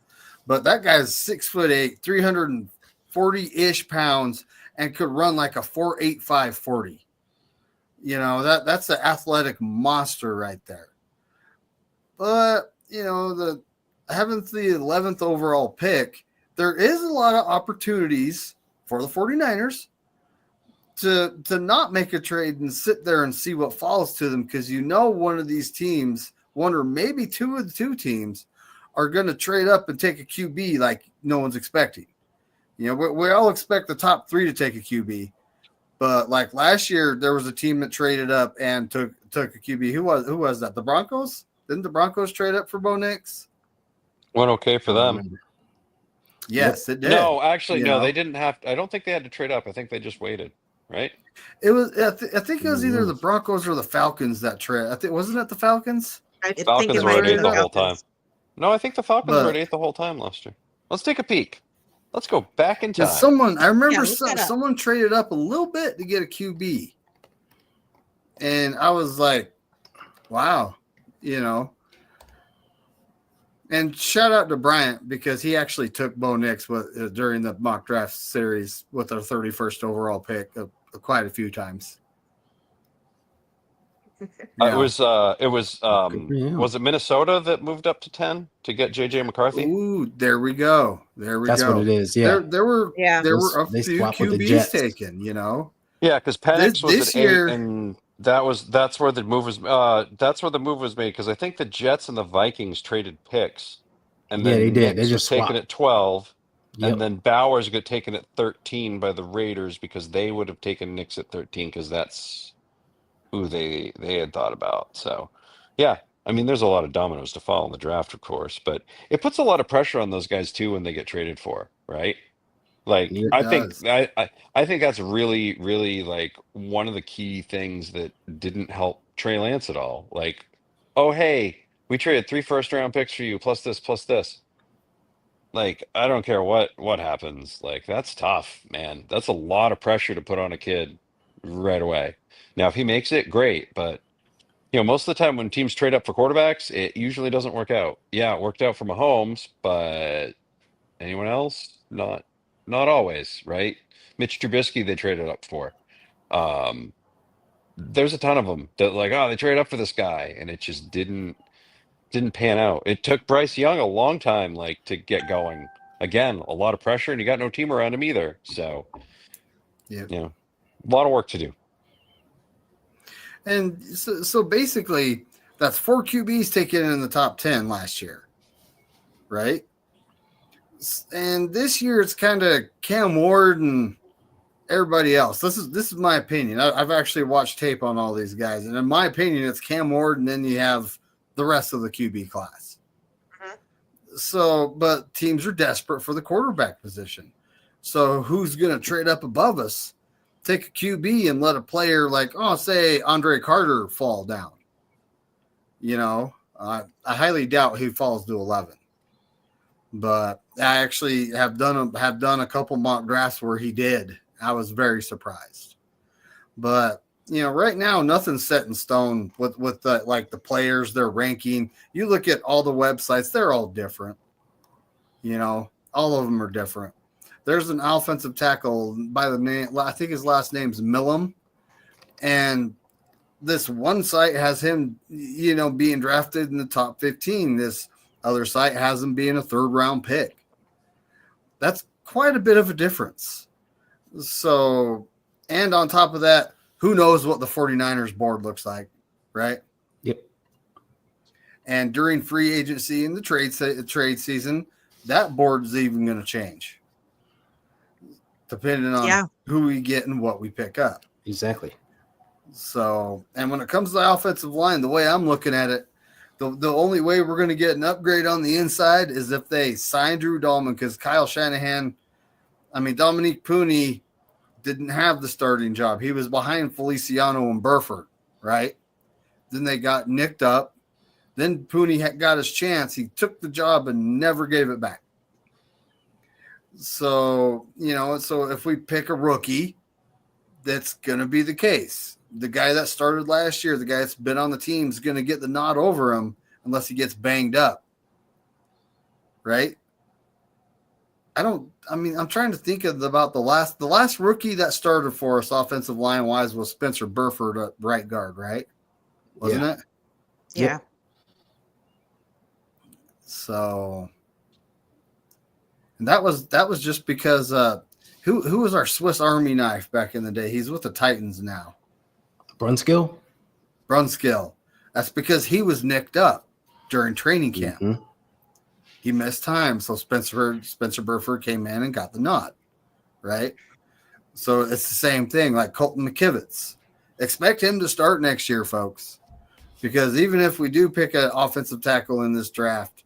Speaker 4: But that guy's 6'8", 340-ish pounds, and could run like a 4.85 40. That's an athletic monster right there. But having the 11th overall pick, there is a lot of opportunities for the 49ers to not make a trade and sit there and see what falls to them, because one of these teams, one or maybe two of the 2 teams, are going to trade up and take a QB like no one's expecting. We all expect the top 3 to take a QB, but like last year there was a team that traded up and took a QB. Who was that? The Broncos? Didn't the Broncos trade up for Bo Nix?
Speaker 3: Went okay for them.
Speaker 4: Yes, it did.
Speaker 3: No, actually, no, they didn't have. I don't think they had to trade up. I think they just waited. Right?
Speaker 4: It was. I think it was either the Broncos or the Falcons that trade. Wasn't it the Falcons?
Speaker 3: Falcons were at 8 the whole time. No, I think the Falcons were at 8 the whole time last year. Let's take a peek. Let's go back in time.
Speaker 4: I remember someone traded up a little bit to get a QB, and I was like, "Wow," And shout out to Bryant, because he actually took Bo Nix during the mock draft series with our 31st overall pick quite a few times.
Speaker 3: Yeah. Was it Minnesota that moved up to 10 to get JJ McCarthy?
Speaker 4: Ooh, there we go.
Speaker 2: That's what it is. Yeah.
Speaker 4: There were a few QBs taken,
Speaker 3: Yeah, because Penix was at 8, and that's where the move was. That's where the move was made, because I think the Jets and the Vikings traded picks, and then
Speaker 2: they did.
Speaker 3: Nix
Speaker 2: They just
Speaker 3: was taken at 12,
Speaker 2: Yep.
Speaker 3: and then Bowers got taken at 13 by the Raiders, because they would have taken Nix at 13, because that's who they had thought about. So, yeah, I mean, there's a lot of dominoes to fall in the draft, of course, but it puts a lot of pressure on those guys too when they get traded for, right? Like, I think that's really, really like one of the key things that didn't help Trey Lance at all. Like, oh, hey, we traded 3 first-round picks for you, plus this, plus this. Like, I don't care what happens. Like, that's tough, man. That's a lot of pressure to put on a kid right away. Now, if he makes it, great. But, most of the time when teams trade up for quarterbacks, it usually doesn't work out. Yeah, it worked out for Mahomes, but anyone else? Not always, right? Mitch Trubisky, they traded up for. There's a ton of them that they traded up for this guy, and it just didn't pan out. It took Bryce Young a long time, to get going. Again, a lot of pressure, and you got no team around him either. So, a lot of work to do.
Speaker 4: And so basically, that's 4 QBs taken in the top 10 last year, right? And this year it's kind of Cam Ward and everybody else. This is my opinion. I've actually watched tape on all these guys, and in my opinion, it's Cam Ward, and then you have the rest of the QB class. So, but teams are desperate for the quarterback position. So who's going to trade up above us, take a QB, and let a player say Andre Carter fall down? I highly doubt he falls to 11. but I actually have done a couple mock drafts where he did. I was very surprised. But right now nothing's set in stone with the players, their ranking. You look at all the websites; they're all different. All of them are different. There's an offensive tackle by the name, I think his last name's Millam, and this one site has him, being drafted in the top 15. This other site has him being a 3rd round pick. That's quite a bit of a difference. So, and on top of that, who knows what the 49ers board looks like, right?
Speaker 2: Yep.
Speaker 4: And during free agency and the trade season, that board is even going to change, depending on who we get and what we pick up.
Speaker 2: Exactly.
Speaker 4: So, and when it comes to the offensive line, the way I'm looking at it, the only way we're going to get an upgrade on the inside is if they sign Drew Dahlman, because Dominique Pooney didn't have the starting job. He was behind Feliciano and Burford, right? Then they got nicked up. Then Pooney got his chance. He took the job and never gave it back. So, so if we pick a rookie, that's going to be the case. The guy that started last year, the guy that's been on the team, is going to get the nod over him unless he gets banged up. Right? I'm trying to think about the last rookie that started for us offensive line wise was Spencer Burford at right guard, right? Wasn't it?
Speaker 1: Yeah.
Speaker 2: Yep.
Speaker 4: So, and that was just because who was our Swiss Army knife back in the day? He's with the Titans now.
Speaker 2: Brunskill. That's because he was nicked up during training camp. Mm-hmm.
Speaker 4: He missed time, so Spencer Burford came in and got the nod, right? So it's the same thing, like Colton McKivitz. Expect him to start next year, folks, because even if we do pick an offensive tackle in this draft,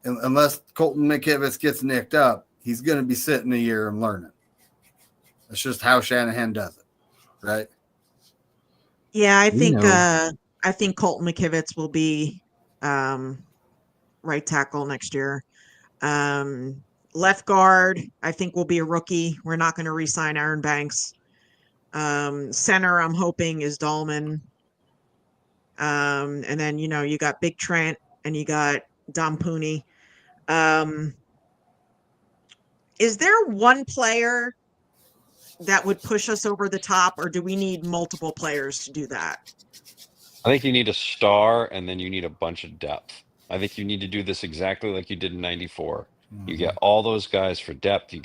Speaker 4: unless Colton McKivitz gets nicked up, he's going to be sitting a year and learning. That's just how Shanahan does it, right?
Speaker 1: Yeah, I think Colton McKivitz will be right tackle next year. Left guard, I think will be a rookie. We're not going to re-sign Aaron Banks. Center, I'm hoping, is Dahlman. And then, you got Big Trent and you got Dom Pooney. Is there one player that would push us over the top, or do we need multiple players to do that?
Speaker 3: I think you need a star, and then you need a bunch of depth. I think you need to do this exactly like you did in '94.
Speaker 4: Mm-hmm.
Speaker 3: You get all those guys for depth. You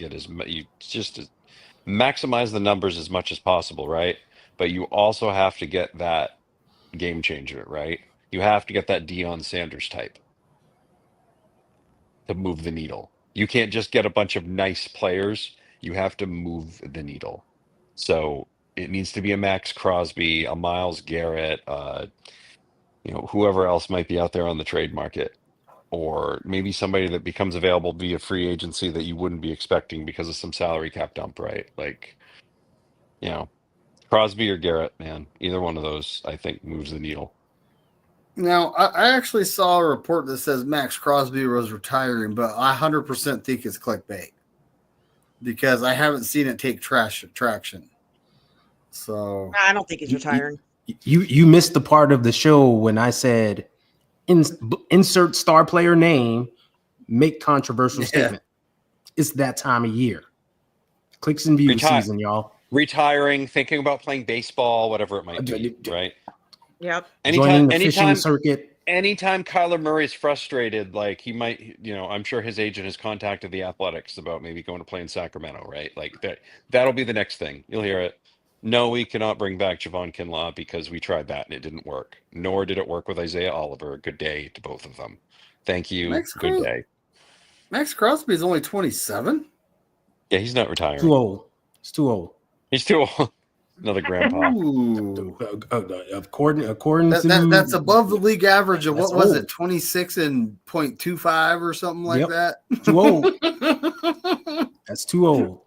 Speaker 3: just maximize the numbers as much as possible, right? But you also have to get that game changer, right? You have to get that Deion Sanders type to move the needle. You can't just get a bunch of nice players. You have to move the needle. So it needs to be a Max Crosby, a Myles Garrett, whoever else might be out there on the trade market, or maybe somebody that becomes available via free agency that you wouldn't be expecting because of some salary cap dump, right? Like, Crosby or Garrett, man, either one of those, I think, moves the needle.
Speaker 4: Now, I actually saw a report that says Max Crosby was retiring, but I 100% think it's clickbait because I haven't seen it take traction. So
Speaker 1: I don't think he's retiring.
Speaker 2: You missed the part of the show when I said insert star player name, make controversial statement. It's that time of year. Clicks and views season, y'all.
Speaker 3: Retiring, thinking about playing baseball, whatever it might be, right?
Speaker 1: Yep.
Speaker 2: Joining the fishing circuit.
Speaker 3: Anytime Kyler Murray is frustrated, like he might, I'm sure his agent has contacted the Athletics about maybe going to play in Sacramento, right? Like that'll be the next thing. You'll hear it. No, we cannot bring back Javon Kinlaw because we tried that and it didn't work. Nor did it work with Isaiah Oliver. Good day to both of them. Thank you. Good day.
Speaker 4: Max Crosby is only 27.
Speaker 3: Yeah, he's not retiring.
Speaker 2: Too old. It's too old.
Speaker 3: He's too old. Another grandpa.
Speaker 2: According
Speaker 4: to that's above the league average of what was it, 26.25 or something like that.
Speaker 2: Too old. That's too old.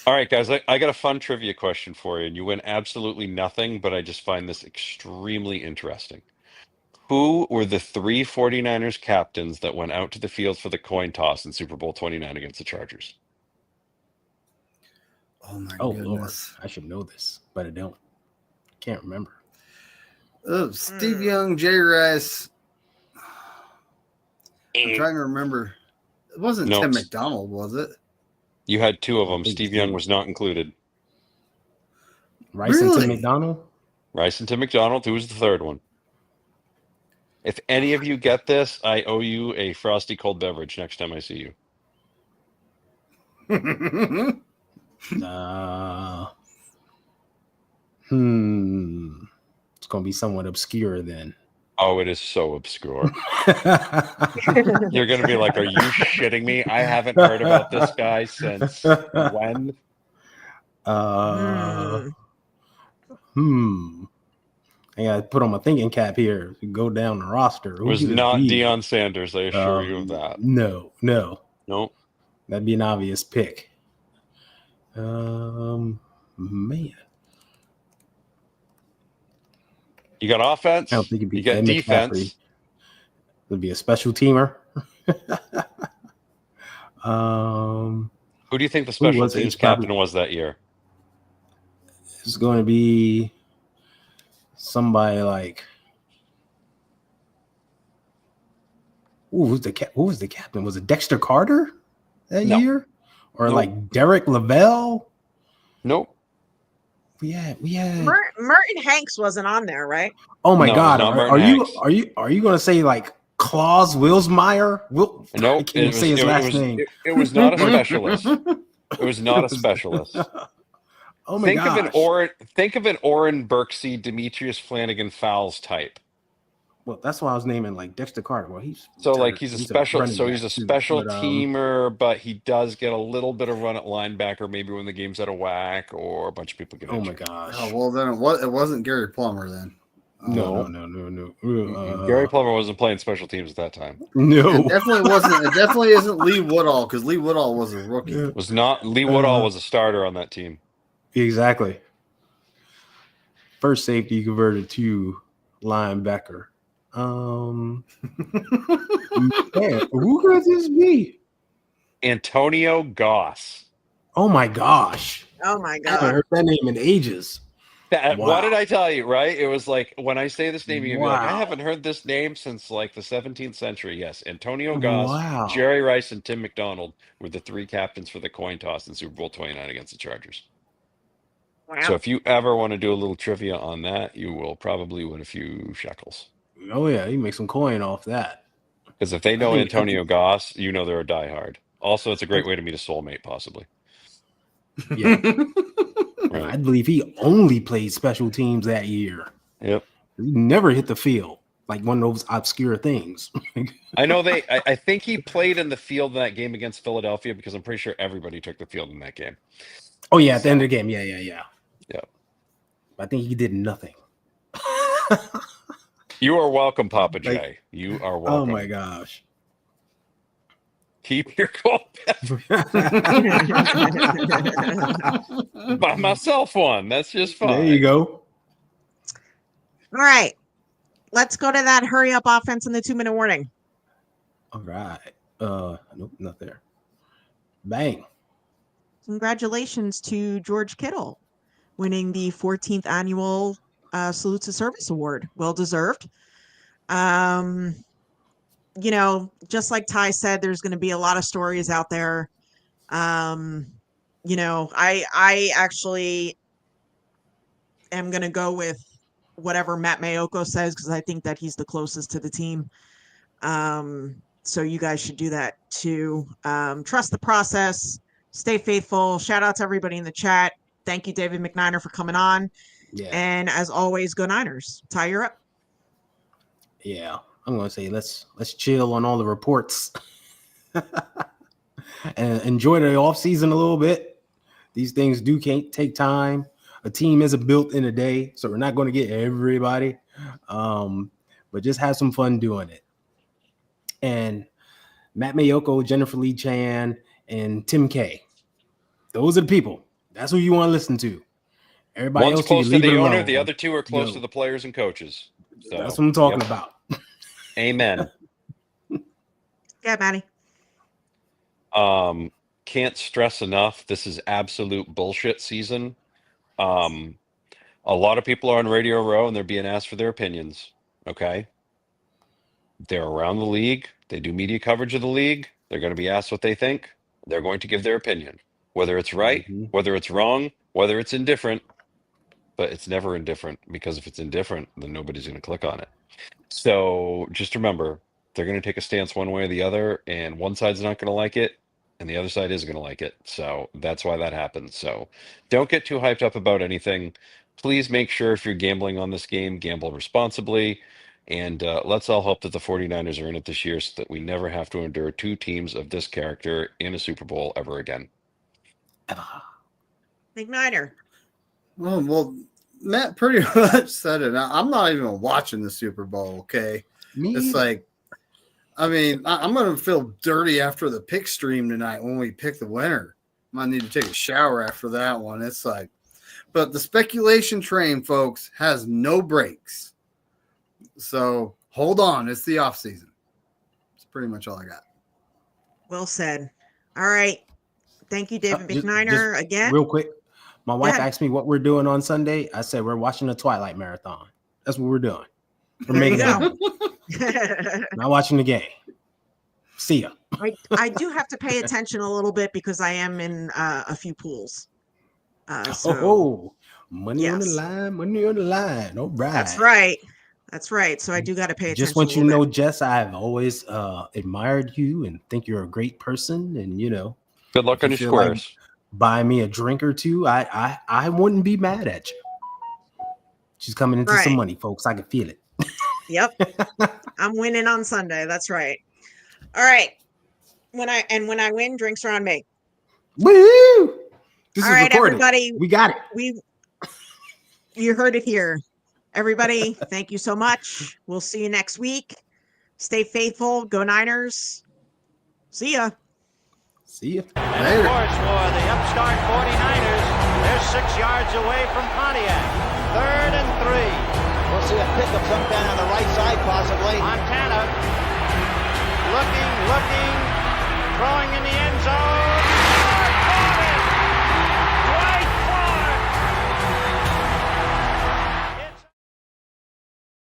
Speaker 3: All right, guys, I got a fun trivia question for you, and you win absolutely nothing, but I just find this extremely interesting. Who were the 3 49ers captains that went out to the field for the coin toss in Super Bowl 29 against the Chargers?
Speaker 4: Oh my
Speaker 2: Oh Lord,
Speaker 4: goodness.
Speaker 2: I should know this, but I don't. Can't remember.
Speaker 4: Steve Young, Jerry Rice. I'm trying to remember. It wasn't
Speaker 3: No.
Speaker 4: Tim McDonald, was it?
Speaker 3: You had 2 of them.
Speaker 2: think
Speaker 3: Steve
Speaker 2: so.
Speaker 3: Young was not included.
Speaker 2: Rice and
Speaker 4: Really?
Speaker 2: Tim McDonald.
Speaker 3: Rice and Tim McDonald. Who was the third one? If any of you get this, I owe you a frosty cold beverage next time I see you.
Speaker 2: It's gonna be somewhat obscure then.
Speaker 3: Oh, it is so obscure. You're going to be like, are you shitting me? I haven't heard about this guy since when?
Speaker 2: I gotta put on my thinking cap here. Go down the roster.
Speaker 3: It was not Deion Sanders, I assure you of that.
Speaker 2: No.
Speaker 3: Nope.
Speaker 2: That'd be an obvious pick. Man.
Speaker 3: You got offense.
Speaker 2: I don't think it'd be
Speaker 3: You got
Speaker 2: Ed
Speaker 3: defense.
Speaker 2: McCaffrey. It'd be a special teamer.
Speaker 3: Who do you think the special
Speaker 2: was it?
Speaker 3: teams
Speaker 2: It's probably-
Speaker 3: captain was that year?
Speaker 2: It's going to be somebody like. Ooh, who was the captain? Was it Dexter Carter that
Speaker 3: No.
Speaker 2: year, or
Speaker 3: Nope.
Speaker 2: like Derek Lavelle?
Speaker 3: Nope.
Speaker 2: We had.
Speaker 1: Merton Hanks wasn't on there, right?
Speaker 2: Oh my
Speaker 3: No, it was
Speaker 2: God!
Speaker 3: not
Speaker 2: Are
Speaker 3: Merton
Speaker 2: you
Speaker 3: Hanks.
Speaker 2: are you going to say like Klaus Wilsmeyer? I
Speaker 3: Nope.
Speaker 2: can't even say his last name.
Speaker 3: It was not a specialist. It was not a specialist.
Speaker 2: Oh my
Speaker 3: Think
Speaker 2: gosh!
Speaker 3: of an Oren Berksey, Demetrius Flanagan Fowles type.
Speaker 2: Well, that's why I was naming like Dexter Carter. Well, he's
Speaker 3: So
Speaker 2: retired.
Speaker 3: like he's a special
Speaker 2: running
Speaker 3: he's a
Speaker 2: back, too,
Speaker 3: special
Speaker 2: but,
Speaker 3: teamer, but he does get a little bit of run at linebacker, maybe when the game's out of whack or a bunch of people get
Speaker 2: Oh my
Speaker 3: injured.
Speaker 2: gosh!
Speaker 4: Oh, well, then it wasn't Gary Plummer then.
Speaker 2: No.
Speaker 3: Gary Plummer wasn't playing special teams at that time.
Speaker 2: No.
Speaker 4: It definitely wasn't. It definitely isn't Lee Woodall because Lee Woodall was a rookie.
Speaker 2: Yeah.
Speaker 3: It was not Lee Woodall was a starter on that team.
Speaker 2: Exactly. First safety converted to linebacker. Man, who could this be?
Speaker 3: Antonio Goss.
Speaker 2: Oh my gosh.
Speaker 1: Oh my
Speaker 2: I haven't
Speaker 1: god.
Speaker 2: heard that name in ages.
Speaker 3: What
Speaker 2: Wow.
Speaker 3: did I tell you, right? It was like when I say this name, you're gonna be like, I
Speaker 2: Wow.
Speaker 3: haven't heard this name since like the 17th century. Yes, Antonio Goss,
Speaker 2: Wow.
Speaker 3: Jerry Rice, and Tim McDonald were the 3 captains for the coin toss in Super Bowl 29 against the Chargers.
Speaker 1: Wow.
Speaker 3: So if you ever want to do a little trivia on that, you will probably win a few shekels.
Speaker 2: Oh yeah, you make some coin off that.
Speaker 3: Because if they know
Speaker 2: think-
Speaker 3: Antonio Goss, you know they're a diehard. Also, it's a great way to meet a soulmate, possibly.
Speaker 2: Yeah.
Speaker 3: Right.
Speaker 2: I believe he only played special teams that year.
Speaker 3: Yep.
Speaker 2: He never hit the field. Like one of those obscure things.
Speaker 3: I know I think he played in the field in that game against Philadelphia because I'm pretty sure everybody took the field in that game.
Speaker 2: Oh yeah, at the end of the game. Yeah.
Speaker 3: Yeah.
Speaker 2: I think he did nothing.
Speaker 3: You are welcome, Papa
Speaker 2: Like-
Speaker 3: J. You are
Speaker 2: Oh
Speaker 3: welcome.
Speaker 2: my gosh.
Speaker 3: Keep your cold Buy myself one. That's just fine.
Speaker 2: There you go.
Speaker 1: All right. Let's go to that hurry up offense in the 2-minute warning.
Speaker 2: All right. Nope, not there. Bang.
Speaker 1: Congratulations to George Kittle winning the 14th annual Salute to Service Award. Well deserved. You know, just like Ty said, there's going to be a lot of stories out there. You know, I actually am going to go with whatever Matt Mayoko says because I think that he's the closest to the team. So you guys should do that too. Trust the process. Stay faithful. Shout out to everybody in the chat. Thank you, David McNiner, for coming on.
Speaker 2: Yeah.
Speaker 1: And as always, go Niners. Ty, you're up.
Speaker 2: Yeah. I'm gonna say let's chill on all the reports. And enjoy the off season a little bit. These things can't take time. A team isn't built in a day, so we're not going to get everybody. But just have some fun doing it. And Matt Mayoko, Jennifer Lee Chan, and Tim K. Those are the people. That's who you want to listen to. Everybody
Speaker 3: One's
Speaker 2: else,
Speaker 3: close
Speaker 2: you
Speaker 3: to
Speaker 2: leave it
Speaker 3: the owner,
Speaker 2: alone.
Speaker 3: the other 2 are close
Speaker 2: Yo.
Speaker 3: to the players and coaches. So
Speaker 2: That's what I'm talking about.
Speaker 3: Amen.
Speaker 1: Yeah, Maddie.
Speaker 3: Can't stress enough. This is absolute bullshit season. A lot of people are on Radio Row and they're being asked for their opinions. Okay. They're around the league. They do media coverage of the league. They're going to be asked what they think. They're going to give their opinion, whether it's right,
Speaker 2: Mhm.
Speaker 3: whether it's wrong, whether it's indifferent. But it's never indifferent, because if it's indifferent, then nobody's going to click on it. So just remember, they're going to take a stance one way or the other, and one side's not going to like it, and the other side is going to like it. So that's why that happens. So don't get too hyped up about anything. Please make sure, if you're gambling on this game, gamble responsibly. And let's all hope that the 49ers are in it this year, so that we never have to endure two teams of this character in a Super Bowl ever again.
Speaker 1: Big Niner.
Speaker 4: Well, Matt pretty much said it. I'm not even watching the Super Bowl, okay? It's like, I mean, I'm going to feel dirty after the pick stream tonight when we pick the winner. Might need to take a shower after that one. It's like, but the speculation train, folks, has no brakes. So hold on. It's the off season. It's pretty much all I got.
Speaker 1: Well said. All right. Thank you, David Big
Speaker 2: Just
Speaker 1: Niner, again.
Speaker 2: real quick. My wife
Speaker 1: ahead.
Speaker 2: asked me what we're doing on Sunday. I said we're watching the Twilight Marathon. That's what we're doing. We're
Speaker 1: There you
Speaker 2: making it happen. Not watching the game. See ya.
Speaker 1: I do have to pay attention a little bit because I am in a few pools. So
Speaker 2: Money on the
Speaker 1: yes.
Speaker 2: line. Money on the line. All right.
Speaker 1: That's right. That's right. So I do got to pay attention.
Speaker 2: Just want
Speaker 1: a
Speaker 2: you to
Speaker 1: little
Speaker 2: know, Jess, I've always admired you and think you're a great person. And
Speaker 3: Good luck
Speaker 2: if
Speaker 3: on
Speaker 2: you
Speaker 3: your
Speaker 2: feel like
Speaker 3: squares.
Speaker 2: buy me a drink or two, I wouldn't be mad at you. She's coming into some
Speaker 1: Right.
Speaker 2: money, folks. I can feel it.
Speaker 1: Yep. I'm winning on Sunday. That's right. All right. When I win, drinks are on me.
Speaker 2: Woo! This
Speaker 1: All
Speaker 2: is
Speaker 1: right,
Speaker 2: recorded.
Speaker 1: everybody.
Speaker 2: We got it.
Speaker 1: You heard it here. Everybody, thank you so much. We'll see you next week. Stay faithful. Go Niners. See ya.
Speaker 2: See ya.
Speaker 5: And of course, for the upstart 49ers, they're 6 yards away from Pontiac. 3rd and 3.
Speaker 6: We'll see a pickup sometime on the right side.